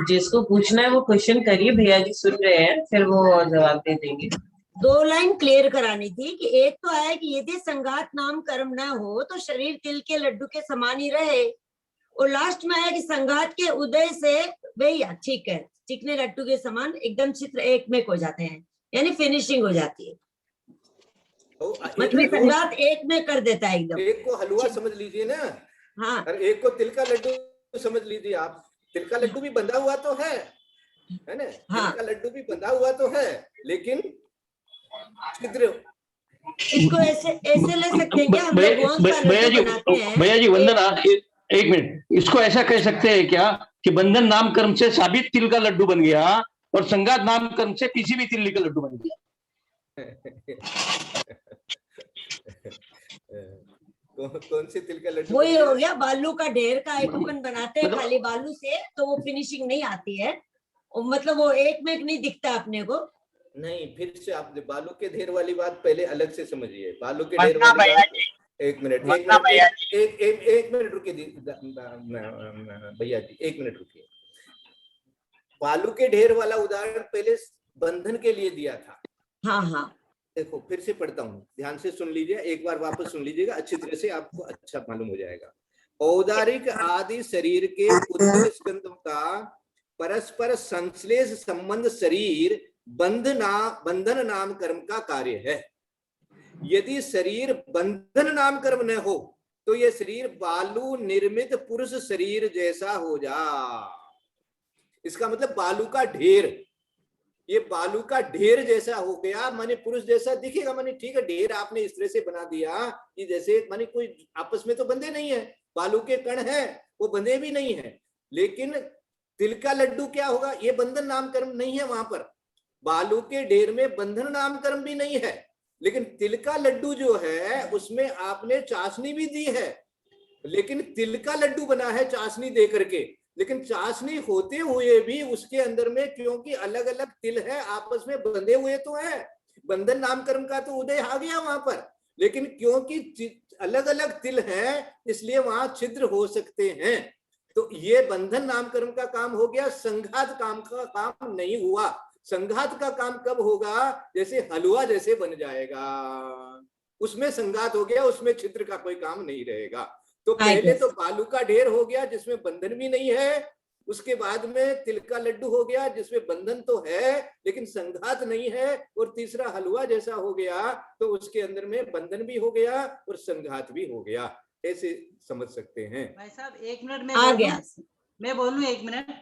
जिसको पूछना है वो क्वेश्चन करिए, भैया जी सुन रहे हैं, फिर वो जवाब दे देंगे। 2 लाइन क्लियर करानी थी कि एक तो है कि यदि संघात नाम कर्म न हो तो शरीर तिल के लड्डू के समान ही रहे, और लास्ट में है कि संघात के उदय से भैया ठीक है चिकने लड्डू के समान एकदम चित्र एक में हो जाते हैं, यानी फिनिशिंग हो जाती है, मतलब संघात एक में कर देता है एकदम। एक को हलवा समझ लीजिए ना, हाँ, और एक को तिल का लड्डू समझ लीजिए आप। तिल का लड्डू भी बंधा हुआ तो है ना? हाँ। तिल का लड्डू भी बंधा हुआ तो है, लेकिन छिद्र। इसको ऐसे ले सकते हैं क्या हम लोग गोंद का लड्डू बनाते हैं? भैया जी वंदना, एक मिनट, इसको ऐसा कह सकते हैं क्या कि बंधन नाम कर्म से साबित तिल का लड्डू बन गया और संगात नाम कर्म से किसी भी तिल का लड्डू बन गया? कौन से तिल का लड्डू? वही हो गया, बालू का ढेर का एक अपन बनाते हैं खाली बालू से, तो वो फिनिशिंग नहीं आती है, मतलब वो एक में एक नहीं दिखता अपने को। नहीं, फिर से आप बालू के ढेर वाली बात पहले अलग से समझिए। बालू के ढेर वाली बात, एक मिनट रुकिए भैया जी, 1 मिनट रुकिए। बालू के ढेर वाला उदाहरण पहले बंधन के लिए दिया था। हाँ हाँ, देखो फिर से पढ़ता हूँ, ध्यान से सुन लीजिए, एक बार वापस सुन लीजिएगा अच्छी तरह से, आपको अच्छा मालूम हो जाएगा। औदारिक आदि शरीर के उद्भव स्कंदों का परस्पर संश्लेष संबंध शरीर बंधन नाम कर्म का कार्य है। यदि शरीर बंधन नाम कर्म न हो तो यह शरीर बालू निर्मित पुरुष शरीर जैसा हो जा। इसका मतलब बालू का ढेर, ये बालू का ढेर जैसा हो गया, माने पुरुष जैसा दिखेगा। माने ठीक है, ढेर आपने इस तरह से बना दिया कि जैसे माने कोई आपस में तो बंधे नहीं है, बालू के कण है वो बंधे भी नहीं है। लेकिन तिल का लड्डू क्या होगा? ये बंधन नाम कर्म नहीं है, वहां पर बालू के ढेर में बंधन नाम कर्म भी नहीं है। लेकिन तिल का लड्डू जो है उसमें आपने चाशनी भी दी है, लेकिन तिल का लड्डू बना है चाशनी दे करके, लेकिन चाशनी होते हुए भी उसके अंदर में क्योंकि अलग अलग तिल है आपस में बंधे हुए तो है, बंधन नाम कर्म का तो उदय आ गया वहां पर, लेकिन क्योंकि अलग अलग तिल है इसलिए वहां छिद्र हो सकते हैं। तो ये बंधन नाम कर्म का काम हो गया, संघात काम का काम नहीं हुआ। संघात का काम कब होगा? जैसे हलवा जैसे बन जाएगा, उसमें संघात हो गया, उसमें छिद्र का कोई काम नहीं रहेगा। तो पहले तो बालू का ढेर हो गया जिसमें बंधन भी नहीं है, उसके बाद में तिल का लड्डू हो गया जिसमें बंधन तो है लेकिन संघात नहीं है, और तीसरा हलवा जैसा हो गया तो उसके अंदर में बंधन भी हो गया और संघात भी हो गया। ऐसे समझ सकते हैं भाई साहब 1 मिनट में आ गया, मैं बोलूं 1 मिनट।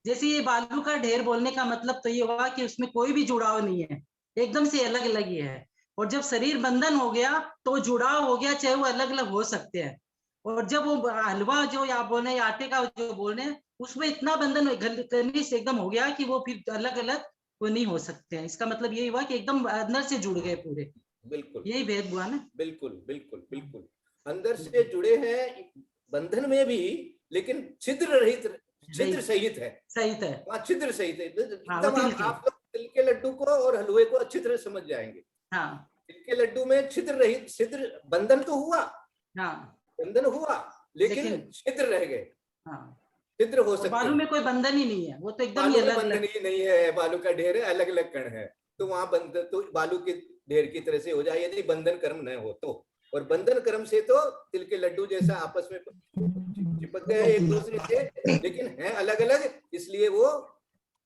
जैसे ये बालू का ढेर बोलने का मतलब तो ये हुआ कि उसमें कोई भी जुड़ाव नहीं है, एकदम से अलग अलग ही है। और जब शरीर बंधन हो गया तो जुड़ाव हो गया, चाहे वो अलग अलग हो सकते हैं। और जब वो हलवा जो आप बोल रहे हैं, आटे का जो बोल रहे हैं, उसमें इतना बंधन घनिष्ठ एकदम हो गया कि वो फिर अलग अलग वो नहीं हो सकते हैं। इसका मतलब यही हुआ कि एकदम अंदर से जुड़ गए पूरे। बिल्कुल यही भेद हुआ ना। बिल्कुल बिल्कुल बिल्कुल, अंदर से जुड़े हैं बंधन में भी, लेकिन छिद्र रहित, छिद्र सहित है, सहित है, वहाँ छिद्र सहित है। हाँ, एकदम आप लोग तिल के लड्डू को और हलवे को अच्छी तरह समझ जाएंगे। हाँ, तिल के लड्डू में छिद्र रहित, छिद्र बंधन तो हुआ, हाँ, बंधन हुआ लेकिन छिद्र रह गए। हाँ, छिद्र हो सकते, बालू में कोई बंधन ही नहीं है, वो तो एकदम ही अलग बंधन ही नहीं है, बालू का ढेर है, अलग अलग कण है, तो वहां बंधन तो बालू के ढेर की तरह से हो जाए यदि बंधन कर्म न हो तो। और बंधन कर्म से तो तिल के लड्डू जैसा आपस में चिपक गए एक दूसरे से, लेकिन हैं अलग अलग, इसलिए वो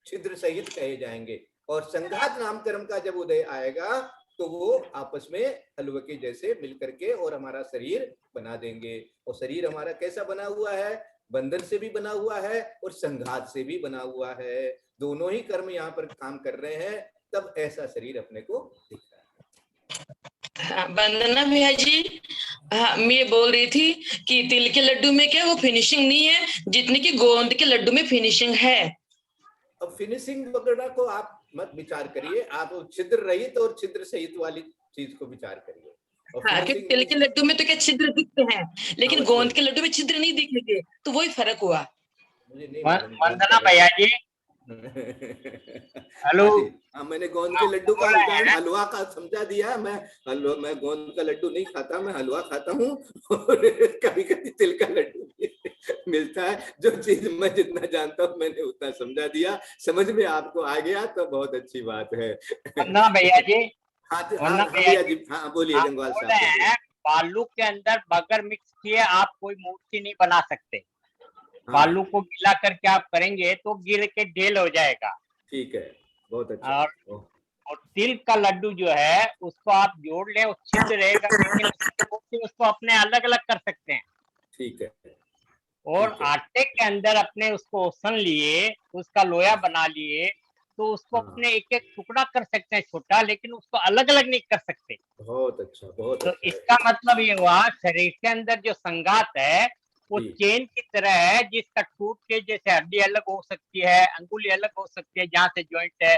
छिद्र सहित कहे जाएंगे। और संघात नाम कर्म का जब उदय आएगा तो वो आपस में हलवे के जैसे मिलकर के और हमारा शरीर बना देंगे। और शरीर हमारा कैसा बना हुआ है? बंधन से भी बना हुआ है और संघात से भी बना हुआ है, दोनों ही कर्म यहाँ पर काम कर रहे हैं, तब ऐसा शरीर अपने को दिख रहा है। वंदना भैया जी, मैं बोल रही थी कि तिल के लड्डू में क्या वो फिनिशिंग नहीं है जितने की गोंद के लड्डू में फिनिशिंग है। अब फिनिशिंग वगैरह को आप मत विचार करिए, आप छिद्र रहित और छिद्र सहित वाली चीज को विचार करिए। हाँ, क्योंकि तिल के लड्डू में तो क्या छिद्र दिखते हैं, लेकिन गोंद के लड्डू में छिद्र नहीं दिखेंगे, तो वही फर्क हुआ। मुझे नहीं वंदना भैया जी, हेलो। हाँ, मैंने गोंद के लड्डू का उदाहरण हलवा का समझा दिया। मैं गोंद का लड्डू नहीं खाता, मैं हलवा खाता हूँ। और कभी कभी तिल का लड्डू मिलता है। जो चीज मैं जितना जानता हूँ मैंने उतना समझा दिया। समझ में आपको आ गया तो बहुत अच्छी बात है। ना भैया जी, हाँ भैया जी, हाँ बोलिए गंगवाल बोल साहब। रहे हैं बालू के अंदर बगर मिक्स किए आप कोई मूर्ति नहीं बना सकते। बालू को मिला करके आप करेंगे तो गिर के ढेल हो जाएगा। ठीक है, बहुत अच्छा। और तिल का लड्डू जो है उसको आप जोड़ लें, वो छिद्र रहेगा, लेकिन उसको अपने अलग अलग कर सकते हैं। ठीक है। और आटे के अंदर अपने उसको ओसन लिए, उसका लोया बना लिए, तो उसको अपने एक एक टुकड़ा कर सकते हैं छोटा, लेकिन उसको अलग अलग नहीं कर सकते। बहुत अच्छा, बहुत तो अच्छा। इसका मतलब ये हुआ शरीर के अंदर जो संगात है वो चेन की तरह है, जिसका टूट के जैसे हड्डी अलग हो सकती है, अंगुली अलग हो सकती है, जहाँ से जॉइंट है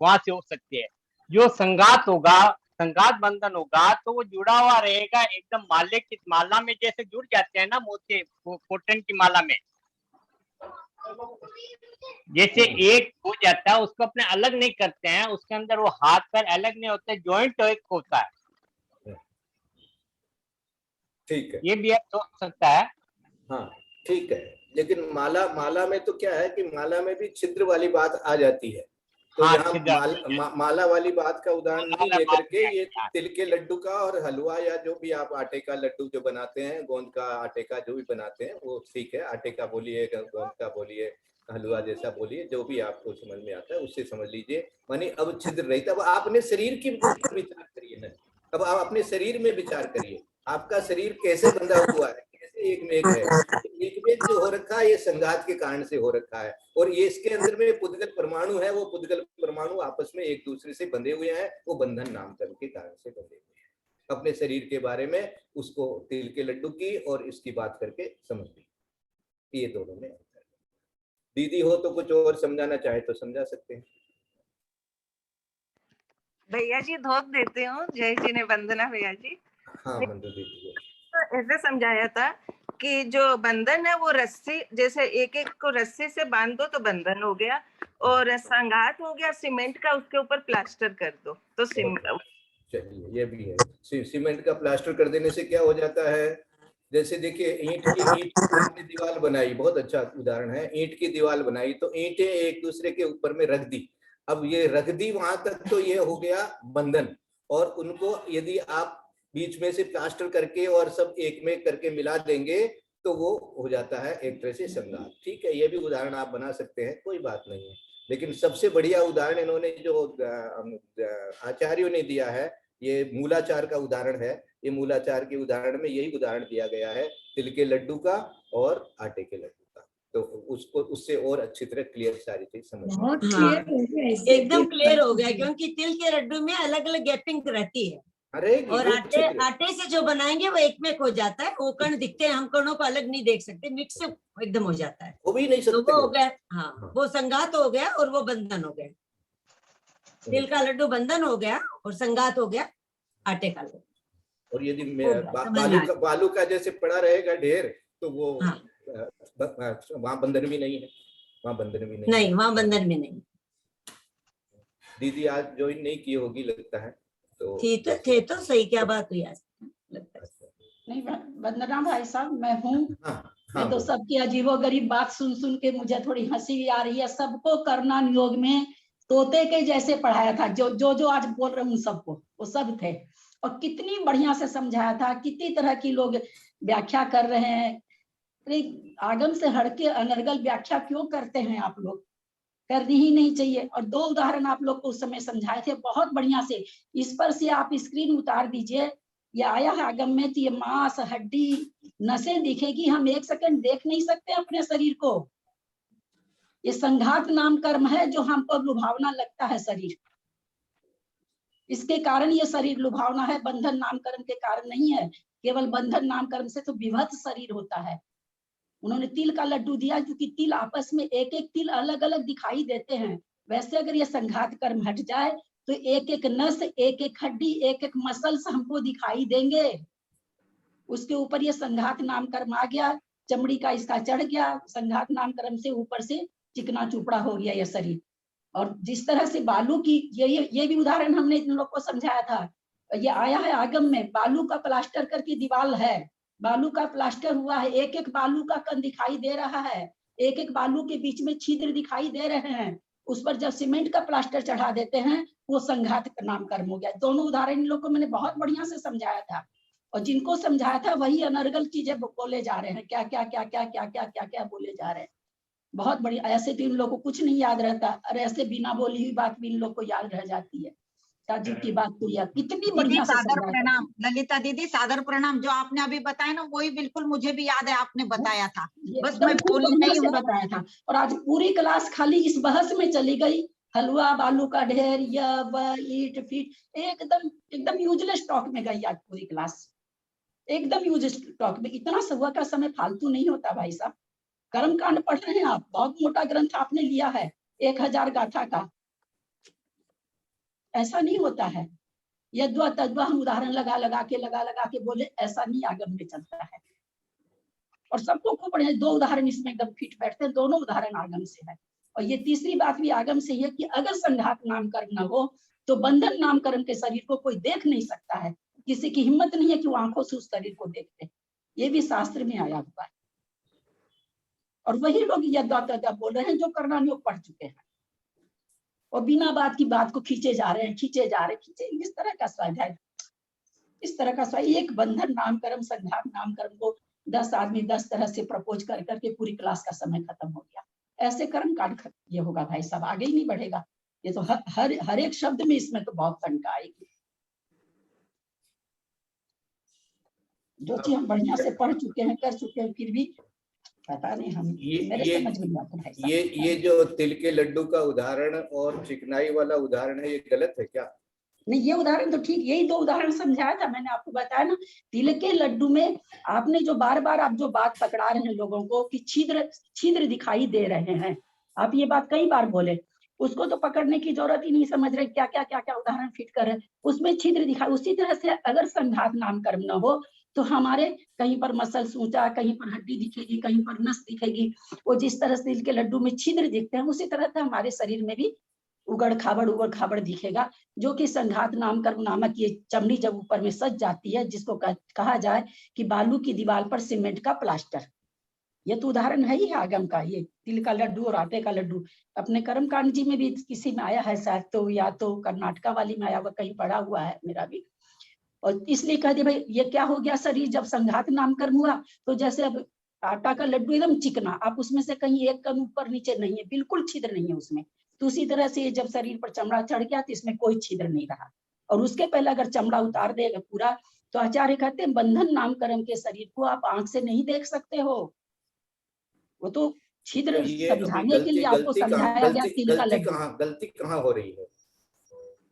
वहां से हो सकती है। जो संगात होगा, संगात बंधन होगा तो वो जुड़ा हुआ रहेगा एकदम माले की माला में जैसे जुड़ जाते हैं ना मोती कॉटन की माला में, जैसे एक हो जाता है उसको अपने अलग नहीं करते हैं। उसके अंदर वो हाथ पैर अलग नहीं होते, जॉइंट एक होता है। ठीक है, ये भी आप सोच सकता है। हाँ ठीक है। लेकिन माला में तो क्या है कि माला में भी छिद्र वाली बात आ जाती है। तो यहाँ माला वाली बात का उदाहरण नहीं लेकर के ये तिल के लड्डू का और हलवा या जो भी आप आटे का लड्डू जो बनाते हैं, गोंद का आटे का जो भी बनाते हैं वो ठीक है। आटे का बोलिए, गोंद का बोलिए, हलवा जैसा बोलिए, जो भी आपको समझ में आता है उससे समझ लीजिए। मानी अब छिद्र रही, तब आपने शरीर की विचार करिए ना। अब आप अपने शरीर में विचार करिए, आपका शरीर कैसे बंधा हुआ है, कैसे एक में एक है। एक में जो हो रखा है ये संघात के कारण से हो रखा है। और ये इसके अंदर में पुद्गल परमाणु है, वो पुद्गल परमाणु आपस में एक दूसरे से बंधे हुए हैं, वो बंधन नामकरण के कारण से बंधे हुए हैं। अपने शरीर के बारे में उसको तिल के लड्डू की और इसकी बात करके समझ ली, ये दोनों में अंतर है। दीदी हो तो कुछ और समझाना चाहे तो समझा सकते हैं। भैया जी धोख देते हूँ। जय जी ने वंदना भैया जी। हाँ मंदू दीदी, तो ऐसे समझाया था कि जो बंधन है वो रस्सी, जैसे एक एक को रस्सी से बांध दो तो बंधन हो गया, और संघात हो गया सीमेंट का, उसके ऊपर प्लास्टर कर दो तो चलिए ये भी है। सीमेंट का प्लास्टर कर देने से क्या हो जाता है, जैसे देखिए ईंट की दीवार बनाई, बहुत अच्छा उदाहरण है। ईंट की दीवार बनाई तो ईंटें एक दूसरे के ऊपर में रख दी। अब ये रख दी वहां तक तो ये हो गया बंधन, और उनको यदि आप बीच में से प्लास्टर करके और सब एक में करके मिला देंगे तो वो हो जाता है एक तरह से संघात। ठीक है, ये भी उदाहरण आप बना सकते हैं, कोई बात नहीं है। लेकिन सबसे बढ़िया उदाहरण इन्होंने जो आचार्यों ने दिया है, ये मूलाचार का उदाहरण है। ये मूलाचार के उदाहरण में यही उदाहरण दिया गया है, तिल के लड्डू का और आटे के लड्डू का। तो उसको उससे और अच्छी तरह क्लियर सारी चीज समझ एकदम क्लियर हो गया, क्योंकि तिल के लड्डू में अलग अलग गैपिंग रहती है। और आटे से जो बनाएंगे वो एक में हो जाता है। वो कण दिखते हैं, हम कणों को अलग नहीं देख सकते, मिक्स एकदम हो जाता है। वो भी नहीं सकते, तो वो हो गया, हाँ वो संगात हो गया और वो बंधन हो गया। तिल का लड्डू बंधन हो गया और संगात हो गया आटे का लड्डू। और यदि बालू का जैसे पड़ा रहेगा ढेर तो वो वहां बंधन भी नहीं है, वहां बंधन भी नहीं, वहां बंधन भी नहीं। दीदी आज ज्वाइन नहीं की होगी लगता है, तो थे तो सही, क्या बात हुई आज? नहीं वंदना भाई साहब, मैं हूँ। मैं तो सबकी अजीबोगरीब बात सुन के मुझे थोड़ी हंसी भी आ रही है। सबको करना योग में तोते के जैसे पढ़ाया था, जो आज बोल रहे हूँ सबको, वो सब थे। और कितनी बढ़िया से समझाया था, कितनी तरह की लोग व्याख्या कर रहे हैं। आगम से हटके अनर्गल व्याख्या क्यों करते हैं आप लोग? करनी ही नहीं चाहिए। और 2 उदाहरण आप लोग को उस समय समझाए थे बहुत बढ़िया से। इस पर से आप स्क्रीन उतार दीजिए। ये आया है आगम में तो ये मांस, हड्डी, नसें दिखेगी, हम 1 सेकंड देख नहीं सकते अपने शरीर को। ये संघात नाम कर्म है जो हमको लुभावना लगता है शरीर। इसके कारण ये शरीर लुभावना है, बंधन नाम कर्म के कारण नहीं है। केवल बंधन नाम कर्म से तो विभक्त शरीर होता है। उन्होंने तिल का लड्डू दिया क्योंकि तिल आपस में एक एक तिल अलग अलग दिखाई देते हैं। वैसे अगर ये संघात कर्म हट जाए तो एक एक नस, एक एक हड्डी, एक एक मसल्स हमको दिखाई देंगे। उसके ऊपर ये संघात नाम कर्म आ गया, चमड़ी का इसका चढ़ गया, संघात नाम कर्म से ऊपर से चिकना चुपड़ा हो गया ये शरीर। और जिस तरह से बालू की ये भी उदाहरण हमने इन लोग को समझाया था, ये आया है आगम में, बालू का प्लास्टर करके दीवार है, बालू का प्लास्टर हुआ है, एक एक बालू का कण दिखाई दे रहा है, एक एक बालू के बीच में छिद्र दिखाई दे रहे हैं, उस पर जब सीमेंट का प्लास्टर चढ़ा देते हैं वो संघात का नामकरण हो गया। दोनों उदाहरण इन लोग को मैंने बहुत बढ़िया से समझाया था, और जिनको समझाया था वही अनर्गल चीजें बोले जा रहे हैं, क्या क्या क्या क्या क्या क्या क्या क्या बोले जा रहे हैं। बहुत बढ़िया। ऐसे तो इन लोग को कुछ नहीं याद रहता, अरे ऐसे बिना बोली हुई बात भी इन लोग को याद रह जाती है। ताजुब की बात तो यह कितनी बढ़िया से सादर समझाया। प्रणाम ललिता दीदी, सादर प्रणाम। जो आपने अभी बताया ना वही बिल्कुल मुझे भी याद है, आपने बताया था, बस मैं भूली नहीं हूँ। बताया था। और आज पूरी क्लास खाली इस बहस में चली गई, हलवा बालू का ढेर, ईट फीट, एकदम यूजलेस टॉक में गई आज पूरी क्लास, एकदम यूजलेस टॉक में। इतना सुबह का समय फालतू नहीं होता भाई साहब। कर्म कांड पढ़ रहे हैं आप, बहुत मोटा ग्रंथ आपने लिया है 1000 गाथा का, ऐसा नहीं होता है। यद्वा तद्वा हम उदाहरण लगा के बोले, ऐसा नहीं आगम में चलता है। और सबको खूब बढ़िया 2 उदाहरण इसमें एकदम फिट बैठते हैं, दोनों उदाहरण आगम से है। और ये तीसरी बात भी आगम से है कि अगर संघात नामकरण न हो तो बंधन नामकरण के शरीर को कोई देख नहीं सकता है, किसी की हिम्मत नहीं है कि वो आंखों से उस शरीर को देखते, ये भी शास्त्र में आया हुआ है। और वही लोग यद्वा तद्वा बोल रहे हैं जो कर्णानुयोग पढ़ चुके हैं, और बिना बात की बात को खींचे जा रहे हैं। इस तरह का स्वाध्याय, इस तरह का स्वाध्याय, एक बंधन नामकरण संघात नामकरण को 10 आदमी 10 तरह से प्रपोज कर करके पूरी क्लास का समय खत्म हो गया। ऐसे कर्म कांड ये होगा भाई साहब, आगे ही नहीं बढ़ेगा। ये तो हर एक शब्द में इसमें तो बहुत शंका आएगी। जो चीज हम बढ़िया से पढ़ चुके हैं, कर चुके हैं, फिर भी पता नहीं हम मेरे समझ में नहीं आता भाई साहब। ये जो तिल के लड्डू का उदाहरण और चिकनाई वाला उदाहरण है, ये गलत है क्या? नहीं, ये उदाहरण तो ठीक, यही 2 उदाहरण समझाया था मैंने आपको, बताया ना। तिल के लड्डू में आपने जो बार आप जो बात पकड़ा रहे हैं लोगों को कि छिद्र दिखाई दे रहे हैं, आप ये बात कई बार बोले, उसको तो पकड़ने की जरूरत ही नहीं, समझ रहे क्या क्या क्या क्या उदाहरण फिट कर रहे हैं, उसमें छिद्र दिखाई। उसी तरह से अगर संघात नामकरण न हो तो हमारे कहीं पर मसल सूचा, कहीं पर हड्डी दिखेगी, कहीं पर नस दिखेगी। वो जिस तरह से तिल के लड्डू में छिद्र दिखते हैं उसी तरह से हमारे शरीर में भी उगड़ खाबड़ दिखेगा, जो कि संघात नामकरण नामक ये चमड़ी जब ऊपर में सज जाती है, जिसको कहा जाए कि बालू की दीवार पर सीमेंट का प्लास्टर। ये तो उदाहरण है ही आगम का, ये तिल का लड्डू और आटे का लड्डू। अपने कर्मकांड जी में भी किसी में आया है शायद, तो या तो कर्नाटका वाली में आया हुआ, कहीं पढ़ा हुआ है मेरा भी। और इसलिए कह दिया भाई ये क्या हो गया, शरीर जब संघात नामकरण हुआ तो जैसे अब आटा का लड्डू एकदम चिकना, आप उसमें से कहीं एक कण ऊपर नीचे नहीं है, बिल्कुल छिद्र नहीं है उसमें। तो उसी तरह से जब शरीर पर चमड़ा चढ़ गया तो इसमें कोई छिद्र नहीं रहा। और उसके पहले अगर चमड़ा उतार देगा पूरा, तो आचार्य कहते हैं बंधन नामकरण के शरीर को आप आंख से नहीं देख सकते हो। वो तो छिद्र समझाने के लिए आपको समझाया गया। तिल का लड्डू, गलती कहाँ हो रही है?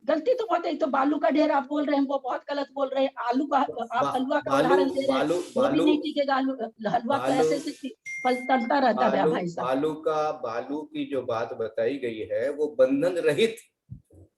गलती तो बहुत है। तो बालू का ढेर आप बोल रहे हैं, वो बहुत गलत बोल रहे हैं। आलू का आप हलवा का उदाहरण दे रहे हैं, वो भी नहीं टिकेगा। हलवा कैसे फल तलता रहता है भाई साहब। बालू की जो बात बताई गई है वो बंधन रहित,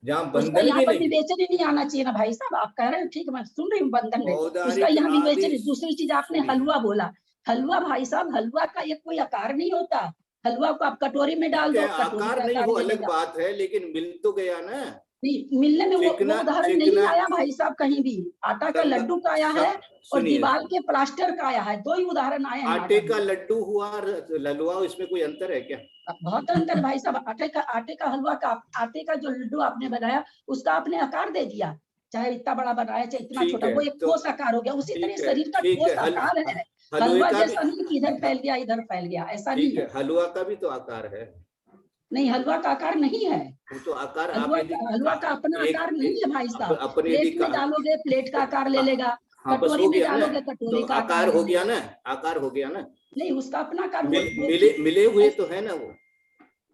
जहाँ बंधन यहाँ पर विवेचन ही नहीं आना चाहिए ना भाई साहब। आप कह रहे हैं ठीक, मैं सुन रही हूँ बंधन रहित, उसका यहाँ विवेचन। दूसरी चीज आपने हलवा बोला, हलवा भाई साहब, हलवा का ये कोई आकार नहीं होता। हलवा को आप कटोरी में डाल दो, आकार नहीं, वो अलग बात है, लेकिन मिल तो गया ना। मिलने में वो उदाहरण नहीं आया भाई साहब कहीं भी। आटा का लड्डू का आया है और दीवार के प्लास्टर का आया है, 2 ही उदाहरण आए हैं। आटे का लड्डू हुआ ललवा, इसमें कोई अंतर है क्या? बहुत अंतर भाई साहब। आटे का हलवा का, आटे का जो लड्डू आपने बनाया उसका आपने आकार दे दिया, चाहे इतना बड़ा बनाया चाहे इतना छोटा, वो एक ठोस आकार हो गया। उसी तरह शरीर का ठोस आकार है। हलवा जैसा नहीं कि इधर फैल गया इधर फैल गया, ऐसा नहीं है। हलवा का भी तो आकार है। नहीं, हलवा का आकार नहीं है। वो तो आकार हलवा का अपना आकार नहीं है भाई साहब। प्लेट में डालोगे प्लेट का आकार ले लेगा, कटोरी में डालोगे कटोरी का आकार हो गया ना, आकार हो गया ना। नहीं, उसका अपना आकार मिले हुए तो है ना वो।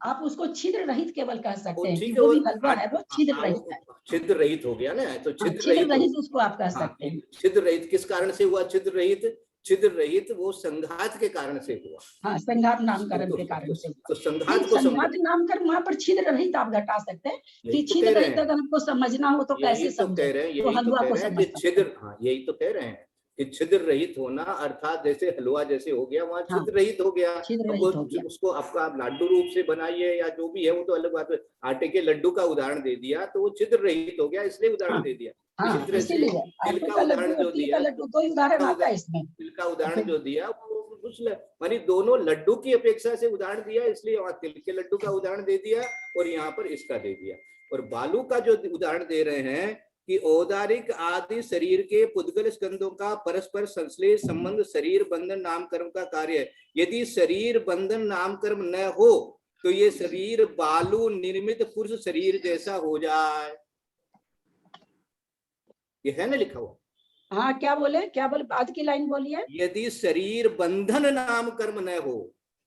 आप उसको छिद्र रहित केवल कह सकते हैं। जो भी हलवा है वो छिद्र रहित है। छिद्र रहित हो गया ना, तो छिद्र रहित उसको आप कह सकते हैं। छिद्र रहित किस कारण से हुआ? छिद्र रहित वो संघात के कारण से हुआ। हाँ, संघात नामकरण के कारण से। तो संघात नामकरण वहाँ पर छिद्र रहित आप घटा सकते हैं कि छिद्र रहित अगर हमको समझना हो तो कैसे समझे, तो हलवा को समझ। छिद्र, हाँ यही तो कह रहे हैं कि छिद्र रहित होना अर्थात जैसे हलवा जैसे हो गया वहां हाँ, छिद्र रहित हो गया। छिद्र अब रहित वो हो गया। उसको आपका आप लाडू रूप से बनाइए या जो भी है वो तो अलग बात है। आटे के लड्डू का उदाहरण दे दिया तो वो छिद्र रहित हो गया, इसलिए उदाहरण हाँ, दे दिया। हाँ, इसी तरह से इसीलिए तिल आटे का का लड्डू उदाहरण और जो तिल का दिया, लड्डू दो ही उदाहरण आता है इसमें। तिल का उदाहरण जो दिया वो मानी दोनों लड्डू की अपेक्षा से उदाहरण दिया, इसलिए वहां तिल के लड्डू का उदाहरण दे दिया और यहाँ पर इसका दे दिया। और बालू का जो उदाहरण दे रहे हैं कि औदारिक आदि शरीर के पुद्गल स्कंदों का परस्पर संश्लेष संबंध शरीर बंधन नामकर्म का कार्य है। यदि शरीर बंधन नामकर्म न हो तो ये शरीर बालू निर्मित पुरुष शरीर जैसा हो जाए। ये है ना लिखा हुआ? हाँ, क्या बोले बाद की लाइन बोलिए। यदि शरीर बंधन नाम कर्म न हो,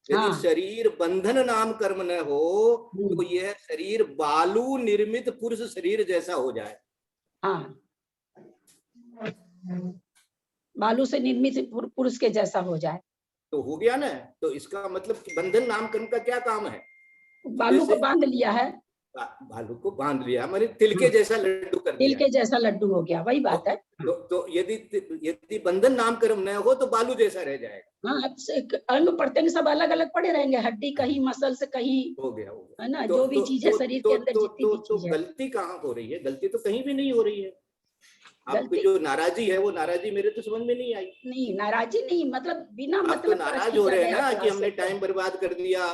यदि हाँ। शरीर बंधन नाम कर्म न हो तो यह शरीर बालू निर्मित पुरुष शरीर जैसा हो जाए। हाँ, बालू से निर्मित पुरुष के जैसा हो जाए तो हो गया ना। तो इसका मतलब कि बंधन नाम कर्म का क्या काम है? बालू को बांध लिया है, बालू को बांध लिया माने तिल के जैसा लड्डू कर तिल दिया। के जैसा लड्डू हो गया, वही बात है। तो यदि बंधन नाम कर्म न हो तो बालू जैसा रह जाएगा। हाँ, अब अंग प्रत्यंग सब अलग अलग पड़े रहेंगे, हड्डी कहीं मसल्स कहीं, हो गया है ना, जो भी चीज है शरीर के अंदर जितनी भी चीज है। गलती कहाँ हो रही है? गलती तो कहीं भी नहीं हो रही है। आपकी जो नाराजी है वो नाराजी मेरे तो समझ में नहीं आई। नहीं, नाराजी नहीं, मतलब बिना आप मतलब तो नाराज हो रहे हैं ना कि हमने टाइम बर्बाद कर दिया,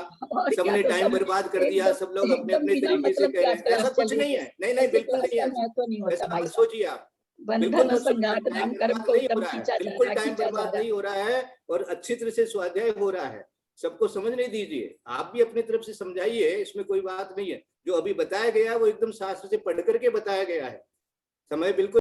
सबने टाइम बर्बाद कर दिया, सब लोग अपने अपने तरीके से कह रहे हैं। ऐसा कुछ नहीं है, नहीं नहीं बिल्कुल नहीं है, ऐसा मत सोचिए आप। बिल्कुल टाइम बर्बाद नहीं हो रहा है और अच्छी तरह से स्वाध्याय हो रहा है। सबको समझने दीजिए, आप भी अपनी तरफ से समझाइए, इसमें कोई बात नहीं है। जो अभी बताया गया वो एकदम शास्त्र से पढ़ करके बताया गया है। समय बिल्कुल